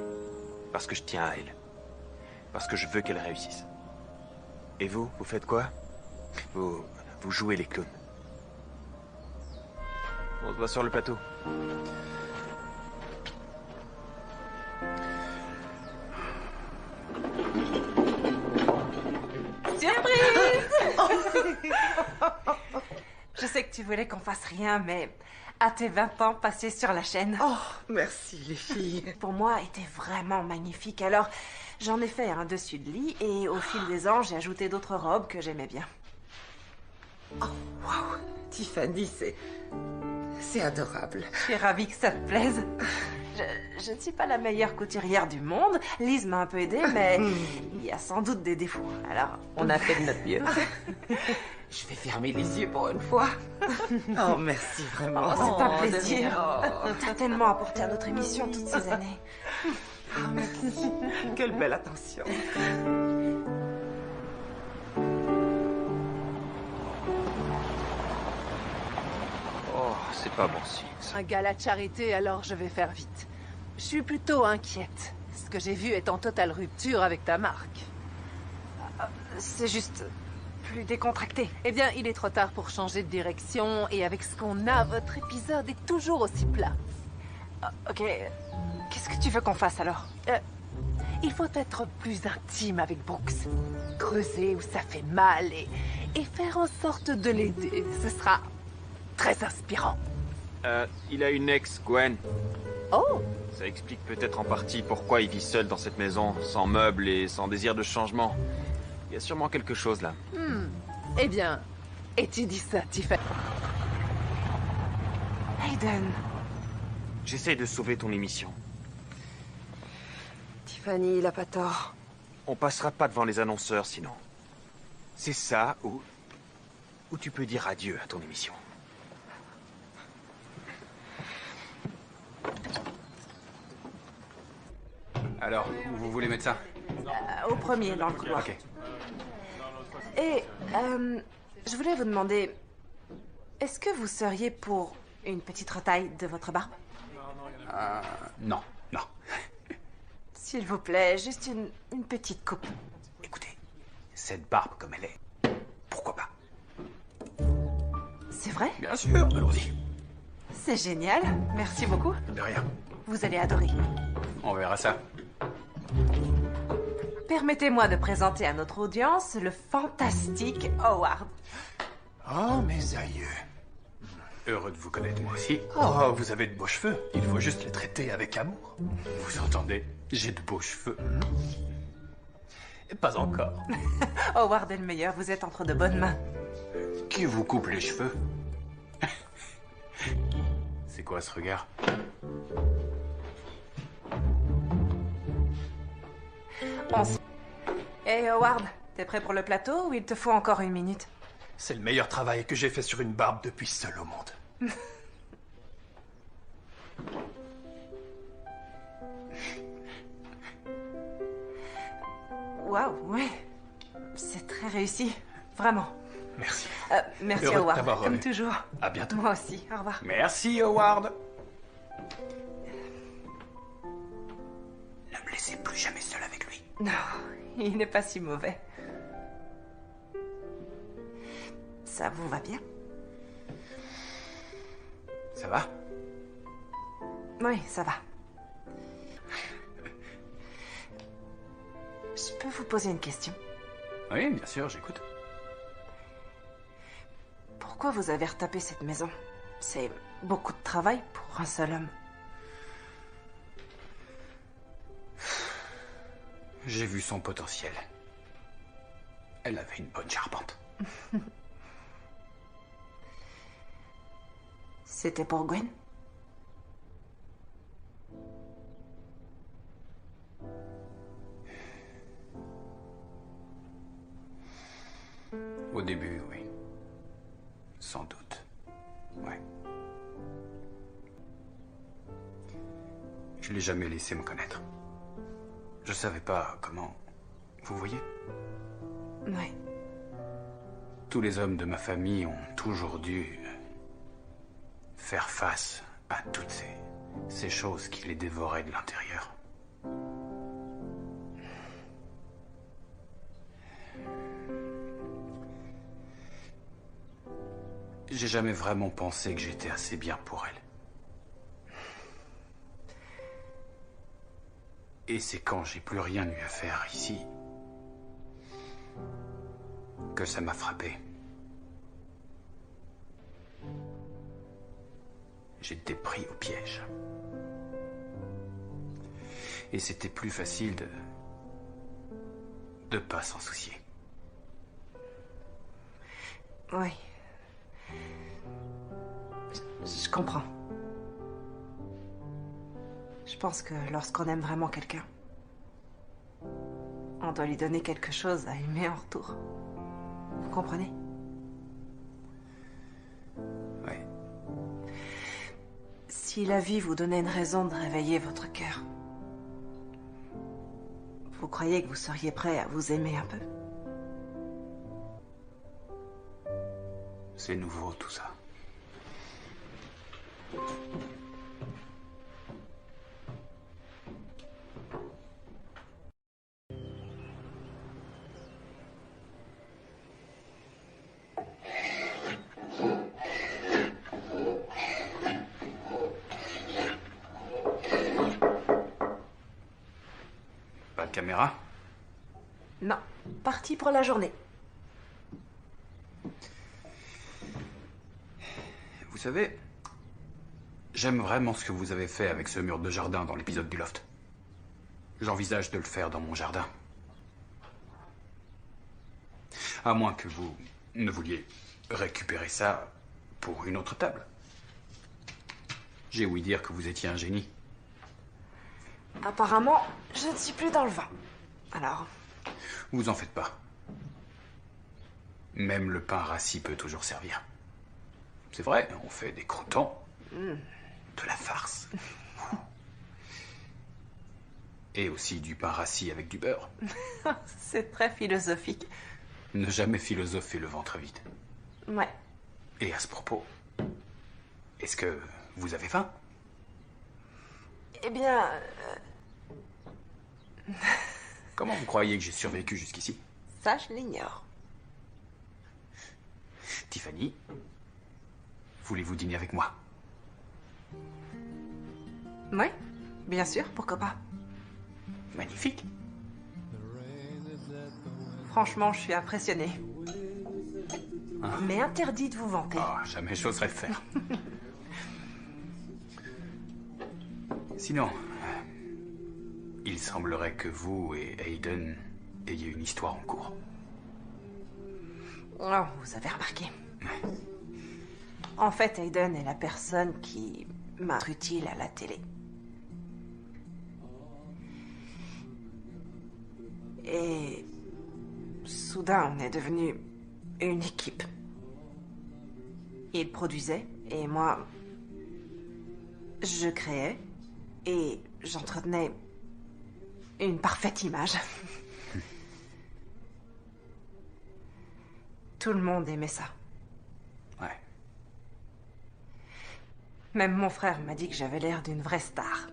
Parce que je tiens à elle. Parce que je veux qu'elle réussisse. Et vous faites quoi? Vous jouez les clowns. On se voit sur le plateau. Surprise! Je sais que tu voulais qu'on fasse rien, mais à tes 20 ans passés sur la chaîne... Oh, merci les filles. Pour moi, était vraiment magnifique. Alors, j'en ai fait un dessus de lit et au fil des ans, j'ai ajouté d'autres robes que j'aimais bien. Oh, wow. Tiffany, c'est adorable. Je suis ravie que ça te plaise. Je ne suis pas la meilleure couturière du monde. Liz m'a un peu aidée, mais il y a sans doute des défauts. Alors, On a fait de notre mieux. Je vais fermer les yeux pour une fois. Oh, merci vraiment. oh, c'est un plaisir. T'as tellement apporté à notre émission toutes ces années. Quelle belle attention. Oh, c'est pas bon signe. Un gala de charité, alors je vais faire vite. Je suis plutôt inquiète. Ce que j'ai vu est en totale rupture avec ta marque. C'est juste plus décontracté. Eh bien, il est trop tard pour changer de direction, et avec ce qu'on a, votre épisode est toujours aussi plat. Ok, qu'est-ce que tu veux qu'on fasse alors? Il faut être plus intime avec Brooks. Creuser où ça fait mal et faire en sorte de l'aider. Ce sera très inspirant. Il a une ex, Gwen. Oh! Ça explique peut-être en partie pourquoi il vit seul dans cette maison, sans meubles et sans désir de changement. Il y a sûrement quelque chose là. Eh bien, et tu dis ça, Tiffany? Hayden, J'essaye de sauver ton émission. Tiffany, il a pas tort. On passera pas devant les annonceurs sinon. C'est ça ou tu peux dire adieu à ton émission. Alors, où vous voulez mettre ça? au premier dans le couloir. Ok. Et je voulais vous demander, est-ce que vous seriez pour une petite retaille de votre barbe? Non, non. S'il vous plaît, juste une petite coupe. Écoutez, cette barbe comme elle est, pourquoi pas? C'est vrai? Bien sûr, allons-y. C'est génial. Merci beaucoup. De rien. Vous allez adorer. On verra ça. Permettez-moi de présenter à notre audience le fantastique Howard. Oh, mes aïeux. Heureux de vous connaître, moi aussi. Oh, vous avez de beaux cheveux. Il faut juste les traiter avec amour. Vous entendez? J'ai de beaux cheveux. Et pas encore. Howard est le meilleur, vous êtes entre de bonnes mains. Qui vous coupe les cheveux? C'est quoi ce regard? Hey Howard, t'es prêt pour le plateau ou il te faut encore une minute? C'est le meilleur travail que j'ai fait sur une barbe depuis seul au monde. Waouh, oui. C'est très réussi. Vraiment. Merci. Merci Heureux de Howard, t'avoir comme revu. toujours. À bientôt. Moi aussi, au revoir. Merci, Howard. Ne me laissez plus jamais seul avec lui. Non, il n'est pas si mauvais. Ça vous va bien? Ça va? Oui, ça va. Je peux vous poser une question? Oui, bien sûr, j'écoute. Pourquoi vous avez retapé cette maison? C'est beaucoup de travail pour un seul homme. J'ai vu son potentiel. Elle avait une bonne charpente. C'était pour Gwen? Au début, oui. Sans doute. Ouais. Je l'ai jamais laissé me connaître. Je savais pas comment... Vous voyez? Oui. Tous les hommes de ma famille ont toujours dû faire face à toutes ces choses qui les dévoraient de l'intérieur. J'ai jamais vraiment pensé que j'étais assez bien pour elle. Et c'est quand j'ai plus rien eu à faire ici que ça m'a frappé. J'étais pris au piège. Et c'était plus facile de pas s'en soucier. Oui. Je comprends. Je pense que lorsqu'on aime vraiment quelqu'un, on doit lui donner quelque chose à aimer en retour. Vous comprenez? Oui. Si la vie vous donnait une raison de réveiller votre cœur, vous croyez que vous seriez prêt à vous aimer un peu? C'est nouveau tout ça. Pas de caméra? Non, parti pour la journée. Vous savez, j'aime vraiment ce que vous avez fait avec ce mur de jardin dans l'épisode du loft. J'envisage de le faire dans mon jardin. À moins que vous ne vouliez récupérer ça pour une autre table. J'ai ouï dire que vous étiez un génie. Apparemment, je ne suis plus dans le vin. Alors, Vous en faites pas. Même le pain rassis peut toujours servir. C'est vrai, on fait des croûtons. De la farce. Et aussi du pain rassis avec du beurre. c'est très philosophique. Ne jamais philosopher le ventre vide. Ouais. Et à ce propos, est-ce que vous avez faim? Eh bien... Comment vous croyez que j'ai survécu jusqu'ici? ça, je l'ignore. Tiffany, voulez-vous dîner avec moi? Oui, bien sûr, pourquoi pas. Magnifique. Franchement, je suis impressionnée. Hein? Mais interdit de vous vanter. Oh, jamais j'oserais le faire. Sinon, il semblerait que vous et Aiden ayez une histoire en cours. Oh, vous avez remarqué. En fait, Aiden est la personne qui m'a été utile à la télé. Et soudain, on est devenu une équipe. Il produisait et moi, je créais et j'entretenais une parfaite image. Tout le monde aimait ça. Ouais. Même mon frère m'a dit que j'avais l'air d'une vraie star.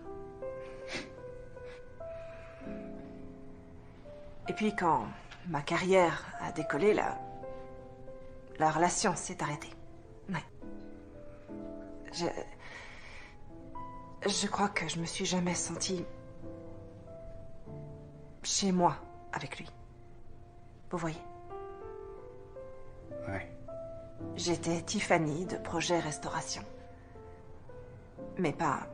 Et puis quand ma carrière a décollé, la relation s'est arrêtée. Ouais. Je crois que je me suis jamais sentie chez moi avec lui. Vous voyez? Ouais. J'étais Tiffany de Projet Restauration. Mais pas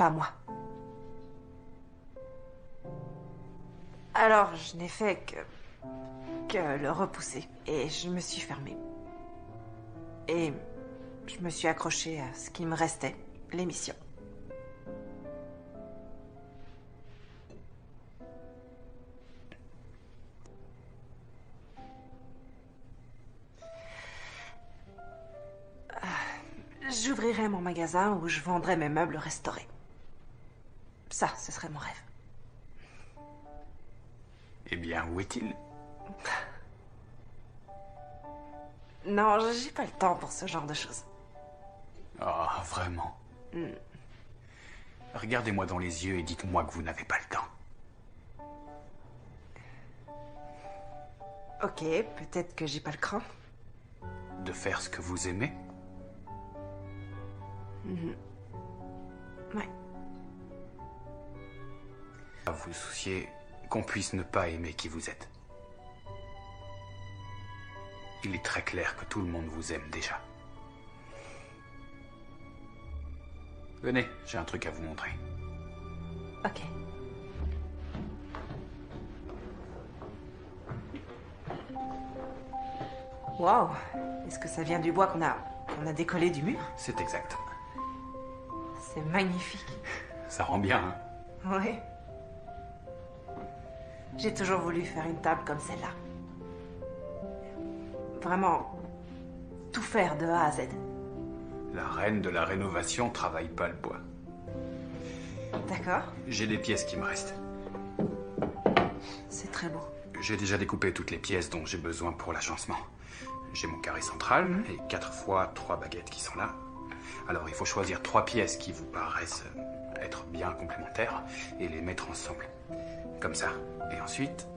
moi. Alors, je n'ai fait que le repousser. Et je me suis fermée. Et je me suis accrochée à ce qui me restait, l'émission. J'ouvrirais mon magasin où je vendrais mes meubles restaurés. Ça, ce serait mon rêve. Eh bien, où est-il? Non, j'ai pas le temps pour ce genre de choses. Oh, vraiment? Regardez-moi dans les yeux et dites-moi que vous n'avez pas le temps. Ok, peut-être que j'ai pas le cran. De faire ce que vous aimez? Ouais. À vous soucier qu'on puisse ne pas aimer qui vous êtes. Il est très clair que tout le monde vous aime déjà. Venez, j'ai un truc à vous montrer. Ok. Wow. Est-ce que ça vient du bois qu'on a décollé du mur? C'est exact. C'est magnifique. Ça rend bien, hein? Oui. J'ai toujours voulu faire une table comme celle-là. Vraiment, tout faire de A à Z. La reine de la rénovation travaille pas le bois. D'accord. J'ai des pièces qui me restent. C'est très beau. J'ai déjà découpé toutes les pièces dont j'ai besoin pour l'agencement. J'ai mon carré central et 4 fois 3 baguettes qui sont là. Alors il faut choisir 3 pièces qui vous paraissent être bien complémentaires et les mettre ensemble. Comme ça. Et ensuite,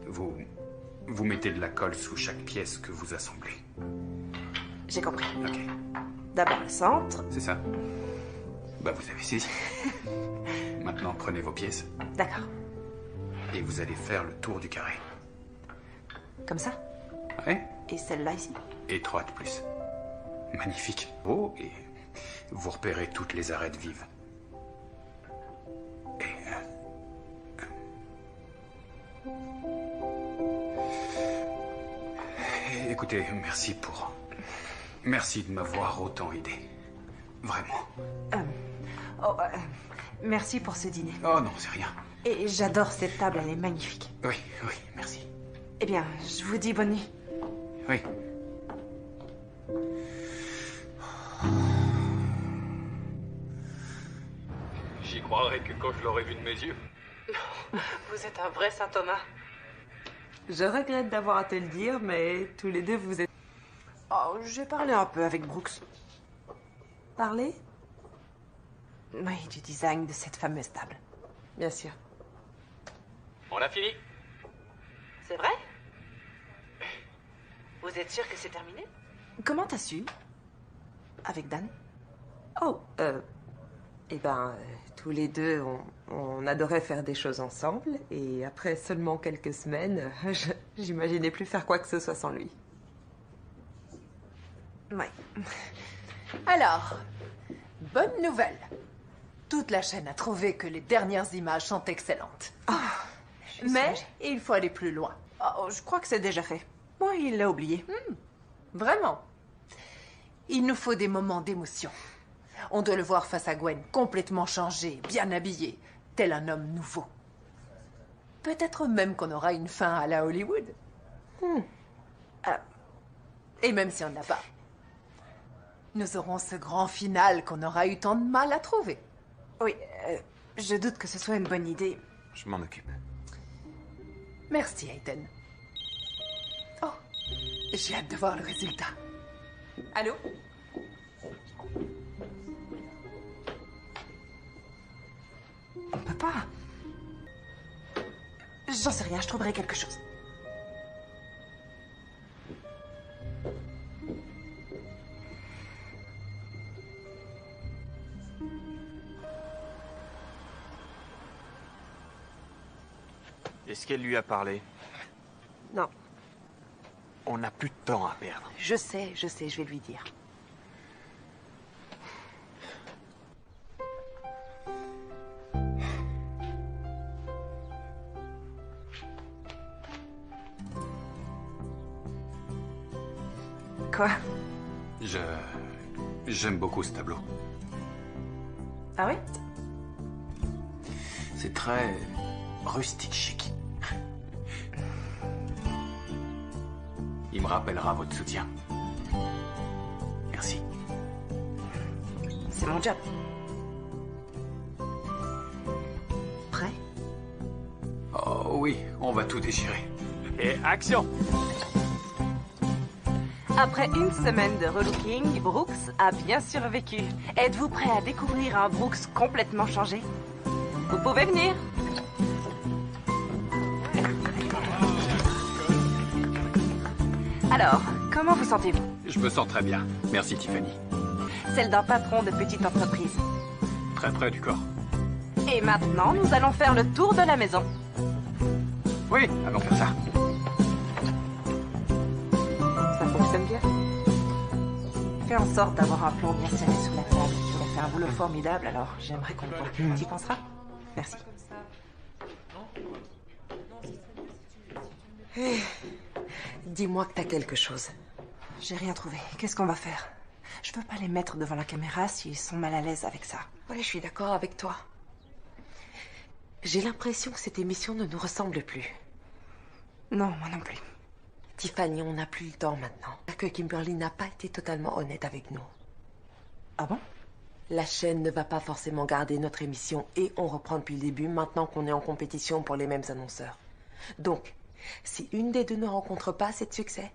vous mettez de la colle sous chaque pièce que vous assemblez. J'ai compris. Ok. D'abord le centre. C'est ça. Bah vous avez saisi. Maintenant prenez vos pièces. D'accord. Et vous allez faire le tour du carré. Comme ça. Ouais. Et celle-là ici. Étroite plus. Magnifique. Oh, et vous repérez toutes les arêtes vives. Et écoutez, merci de m'avoir autant aidé. Vraiment. Merci pour ce dîner. Oh non, c'est rien. Et j'adore cette table, elle est magnifique. Oui, merci. Eh bien, je vous dis bonne nuit. Oui. J'y croirais que quand je l'aurais vu de mes yeux. Vous êtes un vrai Saint Thomas. Je regrette d'avoir à te le dire, mais tous les deux vous êtes... Oh, j'ai parlé un peu avec Brooks. Parlé? Oui, du design de cette fameuse table. Bien sûr. On a fini? C'est vrai? Vous êtes sûr que c'est terminé? Comment t'as su? Avec Dan? Oh, eh ben, tous les deux, on adorait faire des choses ensemble, et après seulement quelques semaines, j'imaginais plus faire quoi que ce soit sans lui. Ouais. Alors, bonne nouvelle. Toute la chaîne a trouvé que les dernières images sont excellentes. Mais il faut aller plus loin. Oh, je crois que c'est déjà fait. Moi, il l'a oublié. Vraiment. Il nous faut des moments d'émotion. On doit le voir face à Gwen, complètement changé, bien habillé, tel un homme nouveau. Peut-être même qu'on aura une fin à la Hollywood. Et même si on n'a pas, nous aurons ce grand final qu'on aura eu tant de mal à trouver. Oui, je doute que ce soit une bonne idée. Je m'en occupe. Merci, Hayden. Oh, j'ai hâte de voir le résultat. Allô? On peut pas. J'en sais rien, je trouverai quelque chose. Est-ce qu'elle lui a parlé? Non. On n'a plus de temps à perdre. Je sais, je vais lui dire. Quoi? J'aime beaucoup ce tableau. Ah oui? C'est très rustique chic. Il me rappellera votre soutien. Merci. C'est mon job. Prêt? Oh oui, on va tout déchirer. Et action! Après une semaine de relooking, Brooks a bien survécu. Êtes-vous prêt à découvrir un Brooks complètement changé? Vous pouvez venir. Alors, comment vous sentez-vous? Je me sens très bien. Merci Tiffany. Celle d'un patron de petite entreprise. Très près du corps. Et maintenant, nous allons faire le tour de la maison. Oui, allons faire ça. Ça fonctionne bien. Fais en sorte d'avoir un plan bien serré sous la table. Tu as fait un boulot formidable, alors j'aimerais qu'on le voit. Tu y penseras? Merci. Dis-moi que t'as quelque chose. J'ai rien trouvé. Qu'est-ce qu'on va faire? Je veux pas les mettre devant la caméra s'ils sont mal à l'aise avec ça. Ouais, je suis d'accord avec toi. J'ai l'impression que cette émission ne nous ressemble plus. Non, moi non plus. Tiffany, on n'a plus le temps maintenant. Que Kimberly n'a pas été totalement honnête avec nous. Ah bon? La chaîne ne va pas forcément garder notre émission et on reprend depuis le début maintenant qu'on est en compétition pour les mêmes annonceurs. Donc, si une des deux ne rencontre pas assez de succès,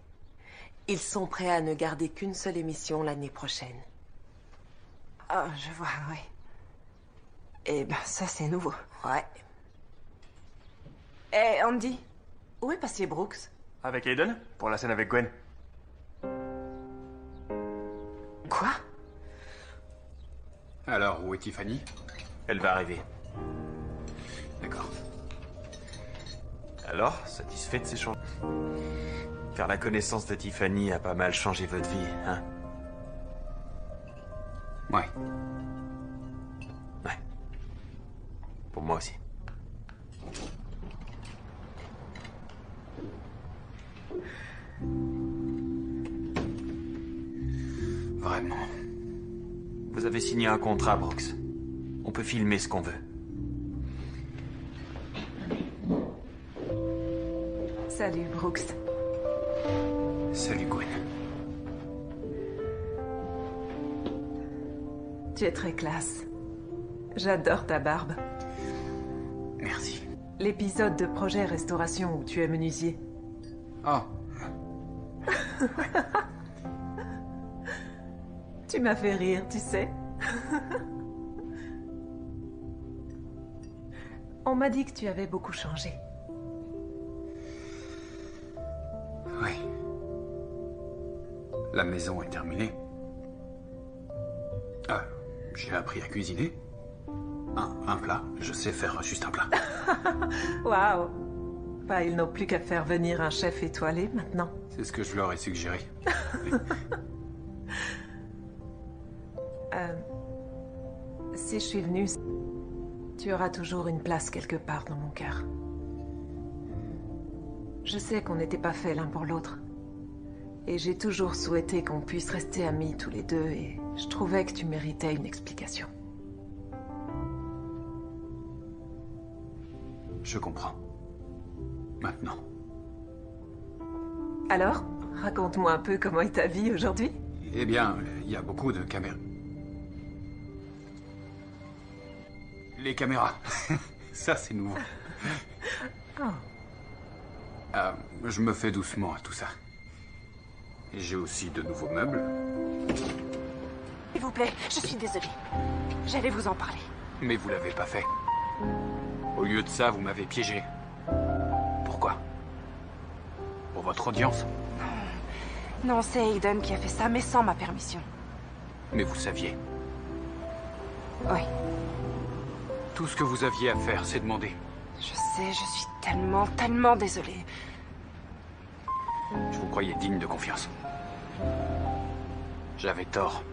ils sont prêts à ne garder qu'une seule émission l'année prochaine. Ah, je vois, oui. Eh ben, ça, c'est nouveau. Ouais. Eh, Andy, où est passé Brooks? Avec Aiden, pour la scène avec Gwen. Quoi? Alors, où est Tiffany? Elle va arriver. D'accord. Alors, satisfait de ces changements? Car la connaissance de Tiffany a pas mal changé votre vie, hein? Ouais. Ouais. Pour moi aussi. Vraiment. Vous avez signé un contrat, Brooks. On peut filmer ce qu'on veut. Salut, Brooks. Salut, Gwen. Tu es très classe. J'adore ta barbe. Merci. L'épisode de Projet Restauration où tu es menuisier. Oh. Tu m'as fait rire, tu sais. On m'a dit que tu avais beaucoup changé. Oui. La maison est terminée. J'ai appris à cuisiner. Un plat. Je sais faire juste un plat. Waouh! Bah, ils n'ont plus qu'à faire venir un chef étoilé maintenant. C'est ce que je leur ai suggéré. Si je suis venue, tu auras toujours une place quelque part dans mon cœur. Je sais qu'on n'était pas faits l'un pour l'autre. Et j'ai toujours souhaité qu'on puisse rester amis tous les deux et je trouvais que tu méritais une explication. Je comprends. Maintenant. Alors, raconte-moi un peu comment est ta vie aujourd'hui. Eh bien, il y a beaucoup de caméras. Les caméras. Ça, c'est nouveau. Je me fais doucement à tout ça. J'ai aussi de nouveaux meubles. S'il vous plaît, je suis désolée. J'allais vous en parler. Mais vous l'avez pas fait. Au lieu de ça, vous m'avez piégé. Pourquoi? Pour votre audience? Non, c'est Aiden qui a fait ça, mais sans ma permission. Mais vous saviez. Oui. Tout ce que vous aviez à faire, c'est demander. Je sais, je suis tellement désolée. Je vous croyais digne de confiance. J'avais tort.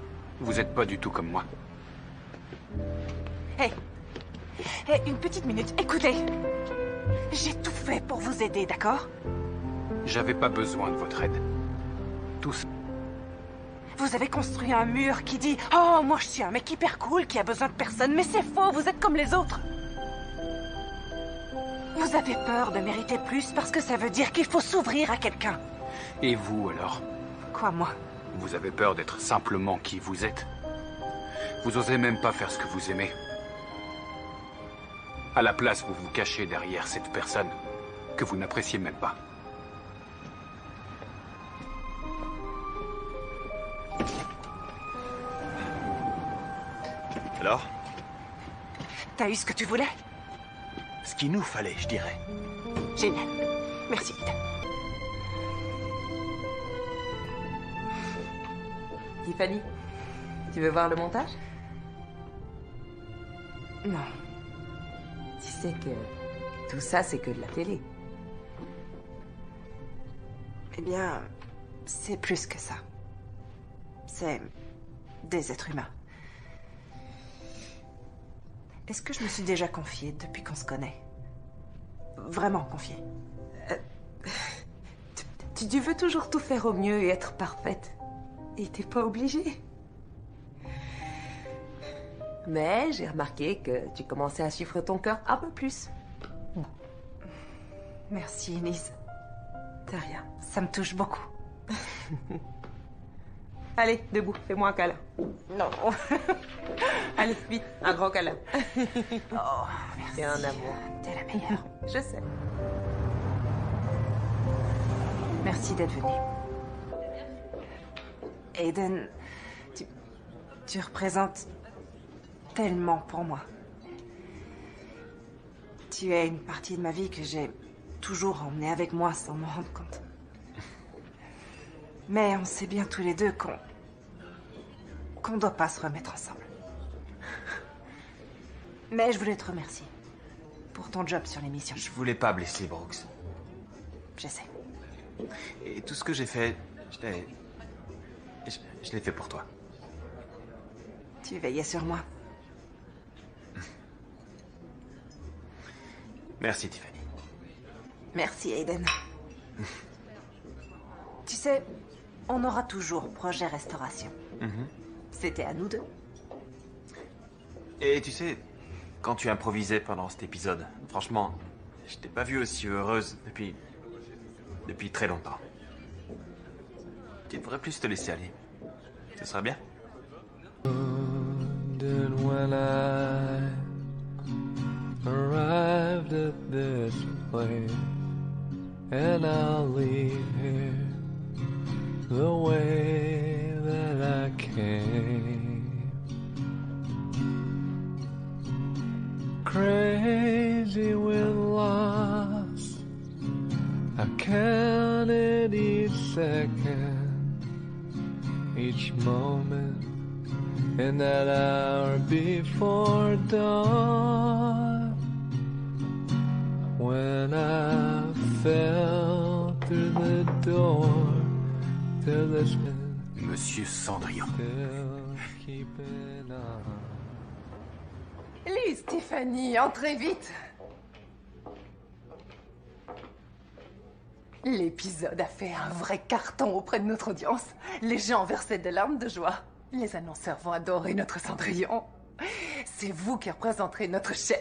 Vous êtes pas du tout comme moi. Hé, une petite minute, écoutez. J'ai tout fait pour vous aider, d'accord? J'avais pas besoin de votre aide. Tous. Vous avez construit un mur qui dit « Oh, moi je suis un mec hyper cool qui a besoin de personne, mais c'est faux, vous êtes comme les autres !» Vous avez peur de mériter plus parce que ça veut dire qu'il faut s'ouvrir à quelqu'un. Et vous, alors? Quoi, moi? Vous avez peur d'être simplement qui vous êtes. Vous osez même pas faire ce que vous aimez. À la place, vous vous cachez derrière cette personne que vous n'appréciez même pas. Alors? T'as eu ce que tu voulais? Ce qu'il nous fallait, je dirais. Génial. Merci. Tiffany, tu veux voir le montage? Non. Tu sais que tout ça, c'est que de la télé. Eh bien, c'est plus que ça. C'est des êtres humains. Est-ce que je me suis déjà confiée depuis qu'on se connaît? Vraiment confiée? Tu veux toujours tout faire au mieux et être parfaite. Et t'es pas obligée. Mais j'ai remarqué que tu commençais à suivre ton cœur un peu plus. Merci, Enise. De rien. Ça me touche beaucoup. Allez, debout, fais-moi un câlin. Non. Allez, vite, un grand câlin. Oh, merci. C'est un amour. T'es la meilleure. Je sais. Merci d'être venu. Aiden, tu représentes tellement pour moi. Tu es une partie de ma vie que j'ai toujours emmenée avec moi sans m'en rendre compte. Mais on sait bien tous les deux qu'on doit pas se remettre ensemble. Mais je voulais te remercier pour ton job sur l'émission. Je voulais pas blesser Brooks. Je sais. Et tout ce que j'ai fait, je l'ai fait pour toi. Tu veillais sur moi. Merci, Tiffany. Merci, Aiden. Tu sais, on aura toujours projet restauration. C'était à nous deux. Et tu sais, quand tu improvisais pendant cet épisode, franchement, je t'ai pas vue aussi heureuse depuis très longtemps. Tu devrais plus te laisser aller. Ce serait bien. When I arrived at this place, and I'll leave here the way that I came. Crazy with loss, I counted each second, each moment in that hour before dawn, when I fell through the door to this Monsieur Cendrillon. still keeping on. Lise, Tiffany, entrez vite. L'épisode a fait un vrai carton auprès de notre audience. Les gens versaient des larmes de joie. Les annonceurs vont adorer notre Cendrillon. C'est vous qui représenterez notre chaîne.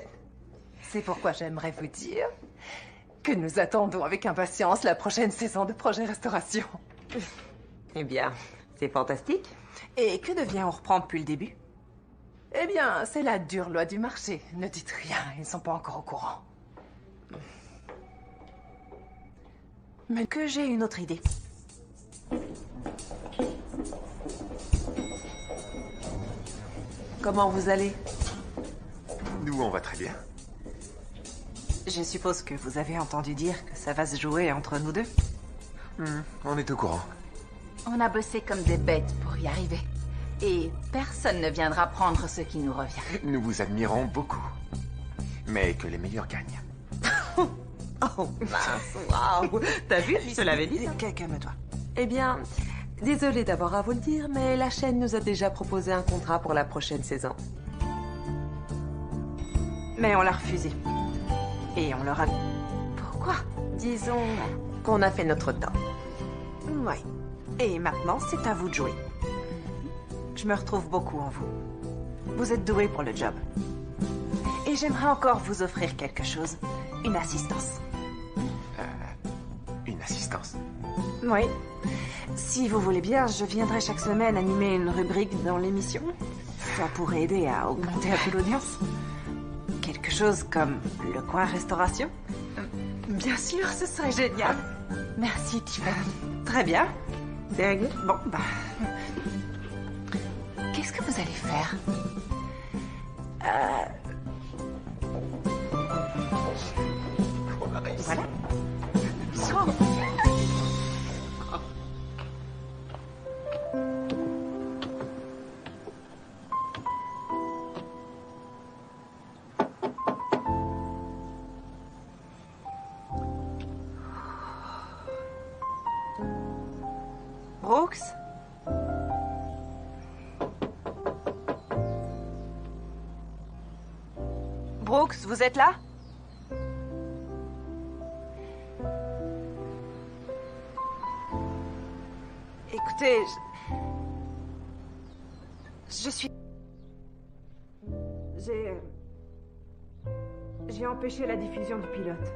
C'est pourquoi j'aimerais vous dire que nous attendons avec impatience la prochaine saison de Projet Restauration. Eh bien, c'est fantastique. Et que devient On reprend depuis le début? Eh bien, c'est la dure loi du marché. Ne dites rien, ils ne sont pas encore au courant. Mais que j'ai une autre idée. Comment vous allez? Nous, on va très bien. Je suppose que vous avez entendu dire que ça va se jouer entre nous deux. On est au courant. On a bossé comme des bêtes pour y arriver. Et personne ne viendra prendre ce qui nous revient. Nous vous admirons beaucoup. Mais que les meilleurs gagnent. Oh mince, waouh. T'as vu, je te l'avais dit. Calme-toi. Eh bien, désolée d'avoir à vous le dire, mais la chaîne nous a déjà proposé un contrat pour la prochaine saison. Mais on l'a refusé. Et on leur a... Pourquoi? Disons qu'on a fait notre temps. Ouais. Et maintenant, c'est à vous de jouer. Je me retrouve beaucoup en vous. Vous êtes doués pour le job. Et j'aimerais encore vous offrir quelque chose. Une assistance. Une assistance. Oui. Si vous voulez bien, je viendrai chaque semaine animer une rubrique dans l'émission. Ça pourrait aider à augmenter un peu l'audience. Quelque chose comme le coin restauration. Bien sûr, ce serait génial. Merci, Tiffany. Très bien. Very good. Bon, bah... Qu'est-ce que vous allez faire? Voilà. Brooks? Brooks, vous êtes là? Écoutez, je suis... J'ai empêché la diffusion du pilote.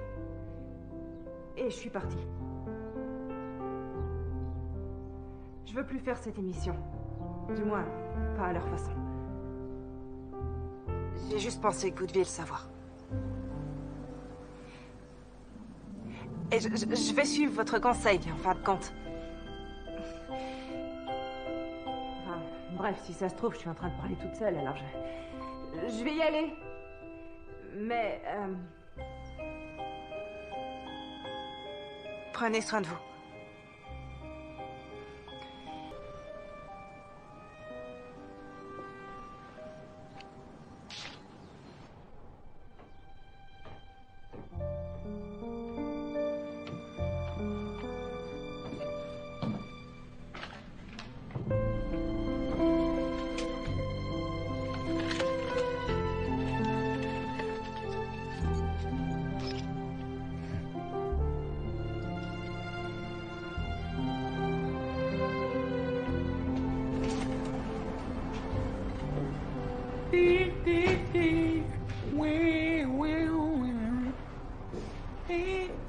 Et je suis partie. Je veux plus faire cette émission. Du moins, pas à leur façon. J'ai juste pensé que vous deviez le savoir. Et je vais suivre votre conseil, en fin de compte. Enfin, bref, si ça se trouve, je suis en train de parler toute seule, alors je vais y aller. Mais, Prenez soin de vous.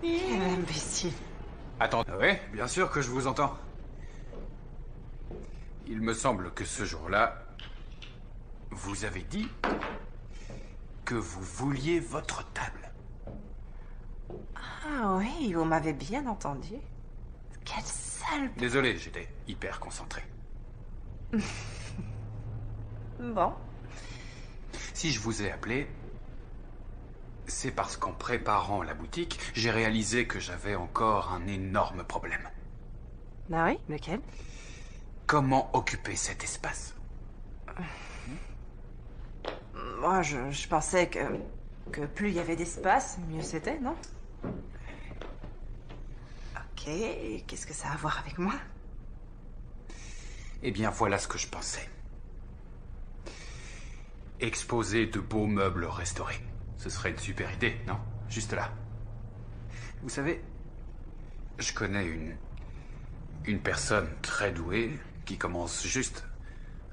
Quel imbécile. Attends, oui, bien sûr que je vous entends. Il me semble que ce jour-là, vous avez dit que vous vouliez votre table. Ah oui, vous m'avez bien entendu. Quelle sale... Désolé, j'étais hyper concentré. Bon. Si je vous ai appelé, c'est parce qu'en préparant la boutique, j'ai réalisé que j'avais encore un énorme problème. Ah oui, lequel? Comment occuper cet espace? Moi, je pensais que plus il y avait d'espace, mieux c'était, non? Ok, qu'est-ce que ça a à voir avec moi? Eh bien, voilà ce que je pensais. Exposer de beaux meubles restaurés. Ce serait une super idée, non? Juste là. Vous savez, je connais une personne très douée qui commence juste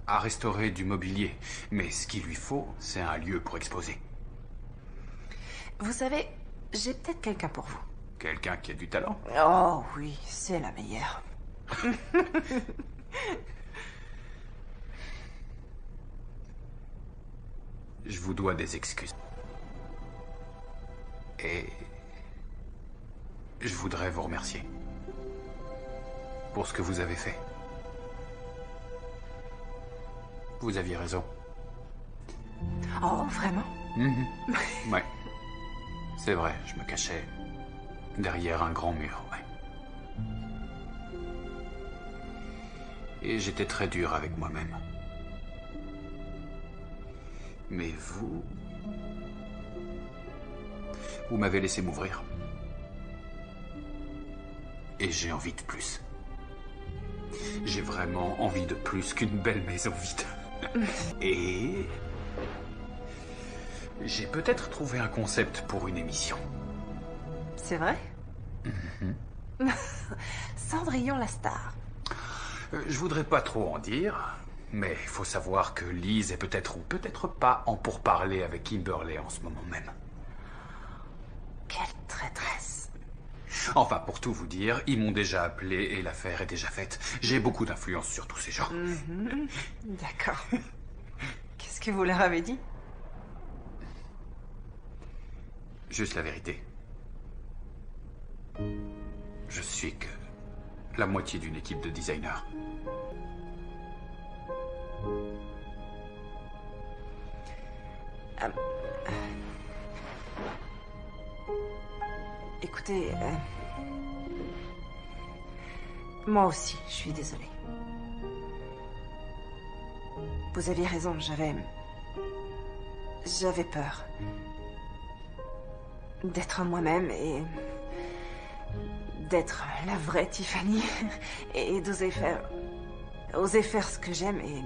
à restaurer du mobilier. Mais ce qu'il lui faut, c'est un lieu pour exposer. Vous savez, j'ai peut-être quelqu'un pour vous. Quelqu'un qui a du talent? Oh oui, c'est la meilleure. Je vous dois des excuses. Et je voudrais vous remercier pour ce que vous avez fait. Vous aviez raison. Oh, vraiment? Ouais. C'est vrai, je me cachais derrière un grand mur, ouais. Et j'étais très dur avec moi-même. Mais vous m'avez laissé m'ouvrir. Et j'ai envie de plus. J'ai vraiment envie de plus qu'une belle maison vide. Et j'ai peut-être trouvé un concept pour une émission. C'est vrai? Cendrillon la star. Je voudrais pas trop en dire, mais il faut savoir que Liz est peut-être ou peut-être pas en pourparlers avec Kimberly en ce moment même. Quelle traîtresse. Enfin, pour tout vous dire, ils m'ont déjà appelé et l'affaire est déjà faite. J'ai beaucoup d'influence sur tous ces gens. D'accord. Qu'est-ce que vous leur avez dit? Juste la vérité. Je suis que la moitié d'une équipe de designers. Écoutez, moi aussi, je suis désolée. Vous aviez raison, j'avais peur d'être moi-même et d'être la vraie Tiffany et d'oser faire ce que j'aime et